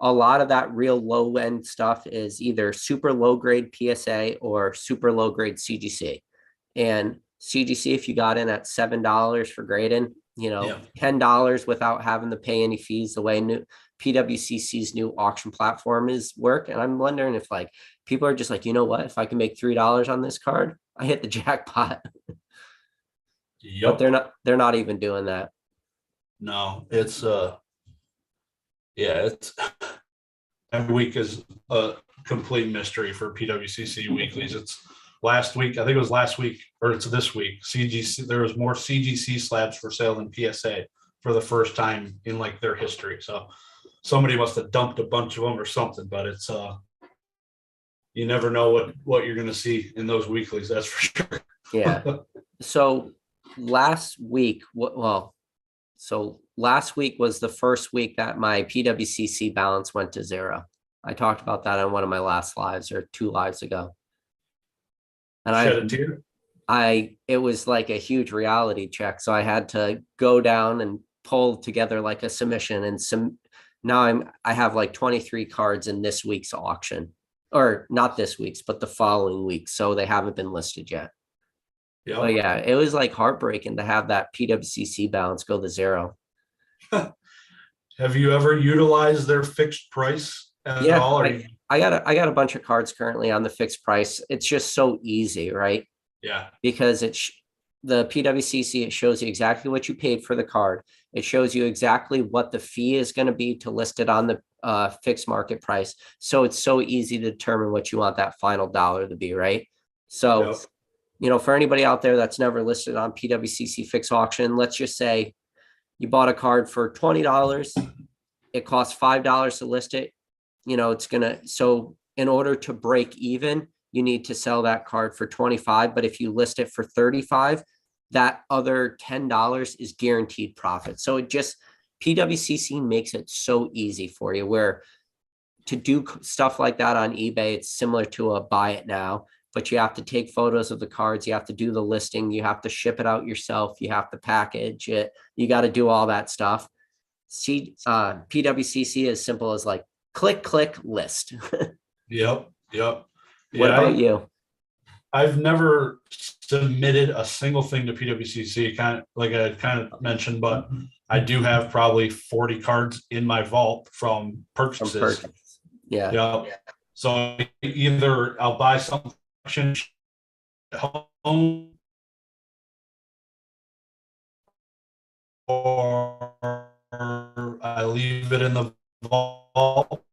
S1: a lot of that real low end stuff is either super low grade PSA or super low grade CGC. And CGC, if you got in at $7 for grading, $10 without having to pay any fees, the way PWCC's new auction platform is work. And I'm wondering if like people are just like, you know what, if I can make $3 on this card, I hit the jackpot. But they're not even doing that.
S2: No, it's it's every week is a complete mystery for PWCC weeklies. It's last week, I think it was last week, or it's this week, CGC, there was more CGC slabs for sale than PSA for the first time in like their history. So somebody must have dumped a bunch of them or something, but it's you never know what you're going to see in those weeklies, that's for sure.
S1: Yeah. So last week was the first week that my PWCC balance went to 0. I talked about that on one of my last lives or 2 lives ago. And
S2: Shed a tear?
S1: it was like a huge reality check. So I had to go down and pull together like a submission, and now I have like 23 cards in this week's auction, or not this week's, but the following week. So they haven't been listed yet.
S2: Yeah.
S1: But yeah, it was like heartbreaking to have that PWCC balance go to zero.
S2: Have you ever utilized their fixed price at all?
S1: I got a bunch of cards currently on the fixed price. It's just so easy, right?
S2: Yeah.
S1: Because the PWCC, it shows you exactly what you paid for the card. It shows you exactly what the fee is going to be to list it on the fixed market price. So it's so easy to determine what you want that final dollar to be, right? So, for anybody out there that's never listed on PWCC fixed auction, let's just say you bought a card for $20. It costs $5 to list it. So in order to break even, you need to sell that card for 25. But if you list it for 35, that other $10 is guaranteed profit. So PWCC makes it so easy for you, where to do stuff like that on eBay, it's similar to a buy it now, but you have to take photos of the cards. You have to do the listing. You have to ship it out yourself. You have to package it. You got to do all that stuff. PWCC is simple as like click, list.
S2: Yep.
S1: What about you?
S2: I've never submitted a single thing to PWCC, kind of like I kind of mentioned, but I do have probably 40 cards in my vault from purchases.
S1: Yeah.
S2: Yeah. So either I'll buy something at home, or I leave it in the vault.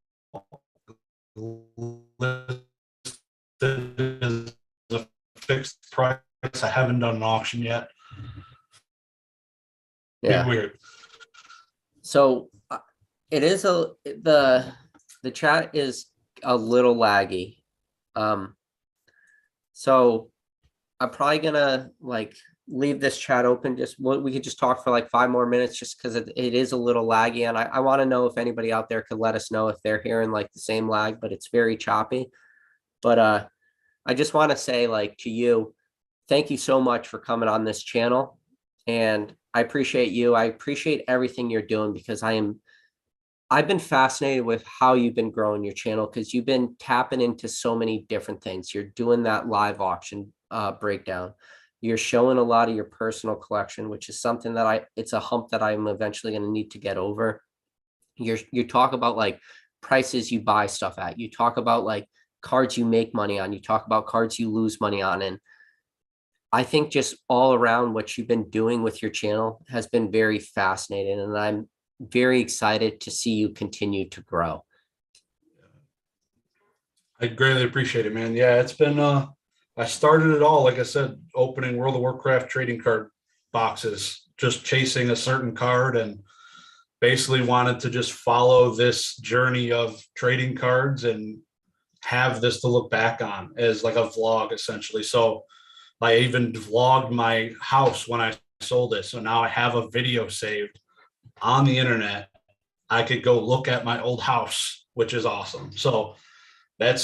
S2: Is a fixed price. I haven't done an auction yet.
S1: Yeah.
S2: Weird.
S1: So it is the chat is a little laggy. So I'm probably gonna leave this chat open. We could just talk for like 5 more minutes, just because it is a little laggy, and I want to know if anybody out there could let us know if they're hearing like the same lag, but it's very choppy. But I just want to say, to you, thank you so much for coming on this channel, and I appreciate you. I appreciate everything you're doing, because I've been fascinated with how you've been growing your channel, because you've been tapping into so many different things. You're doing that live auction breakdown. You're showing a lot of your personal collection, which is something that it's a hump that I'm eventually going to need to get over. You talk about prices you buy stuff at. You talk about cards you make money on. You talk about cards you lose money on. And I think just all around what you've been doing with your channel has been very fascinating. And I'm very excited to see you continue to grow.
S2: I greatly appreciate it, man. Yeah, it's been, I started it all, like I said, opening World of Warcraft trading card boxes, just chasing a certain card, and basically wanted to just follow this journey of trading cards and have this to look back on as like a vlog, essentially. So I even vlogged my house when I sold it. So now I have a video saved on the internet. I could go look at my old house, which is awesome. So that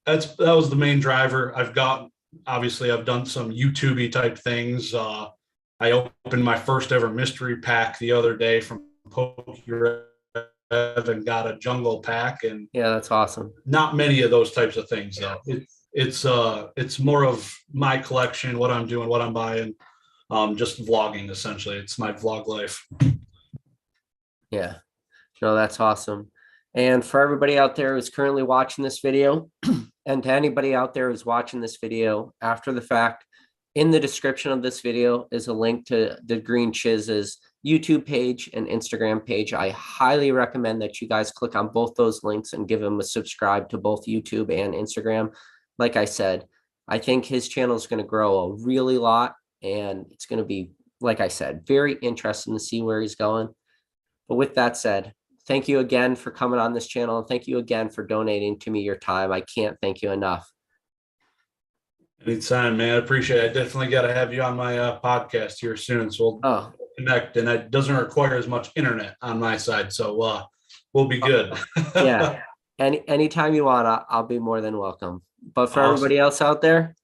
S2: was the main driver. I've done some YouTube-y type things. I opened my first ever mystery pack the other day from Pokeknowledgecommunications and got a jungle pack, and
S1: yeah, that's awesome.
S2: Not many of those types of things though. It's more of my collection, what I'm doing, what I'm buying, just vlogging essentially. It's my vlog life.
S1: Yeah, no, that's awesome. And for everybody out there who's currently watching this video, and to anybody out there who's watching this video after the fact, in the description of this video is a link to DaGreenShiz's YouTube page and Instagram page. I highly recommend that you guys click on both those links and give him a subscribe to both YouTube and Instagram. Like I said, I think his channel is going to grow a really lot, and it's going to be, like I said, very interesting to see where he's going. But with that said, thank you again for coming on this channel, and thank you again for donating to me your time. I can't thank you enough.
S2: Anytime, man. I appreciate it. I definitely got to have you on my podcast here soon, so we'll connect. And it doesn't require as much internet on my side, so we'll be good.
S1: Yeah, anytime you want, I'll be more than welcome. But for everybody else out there,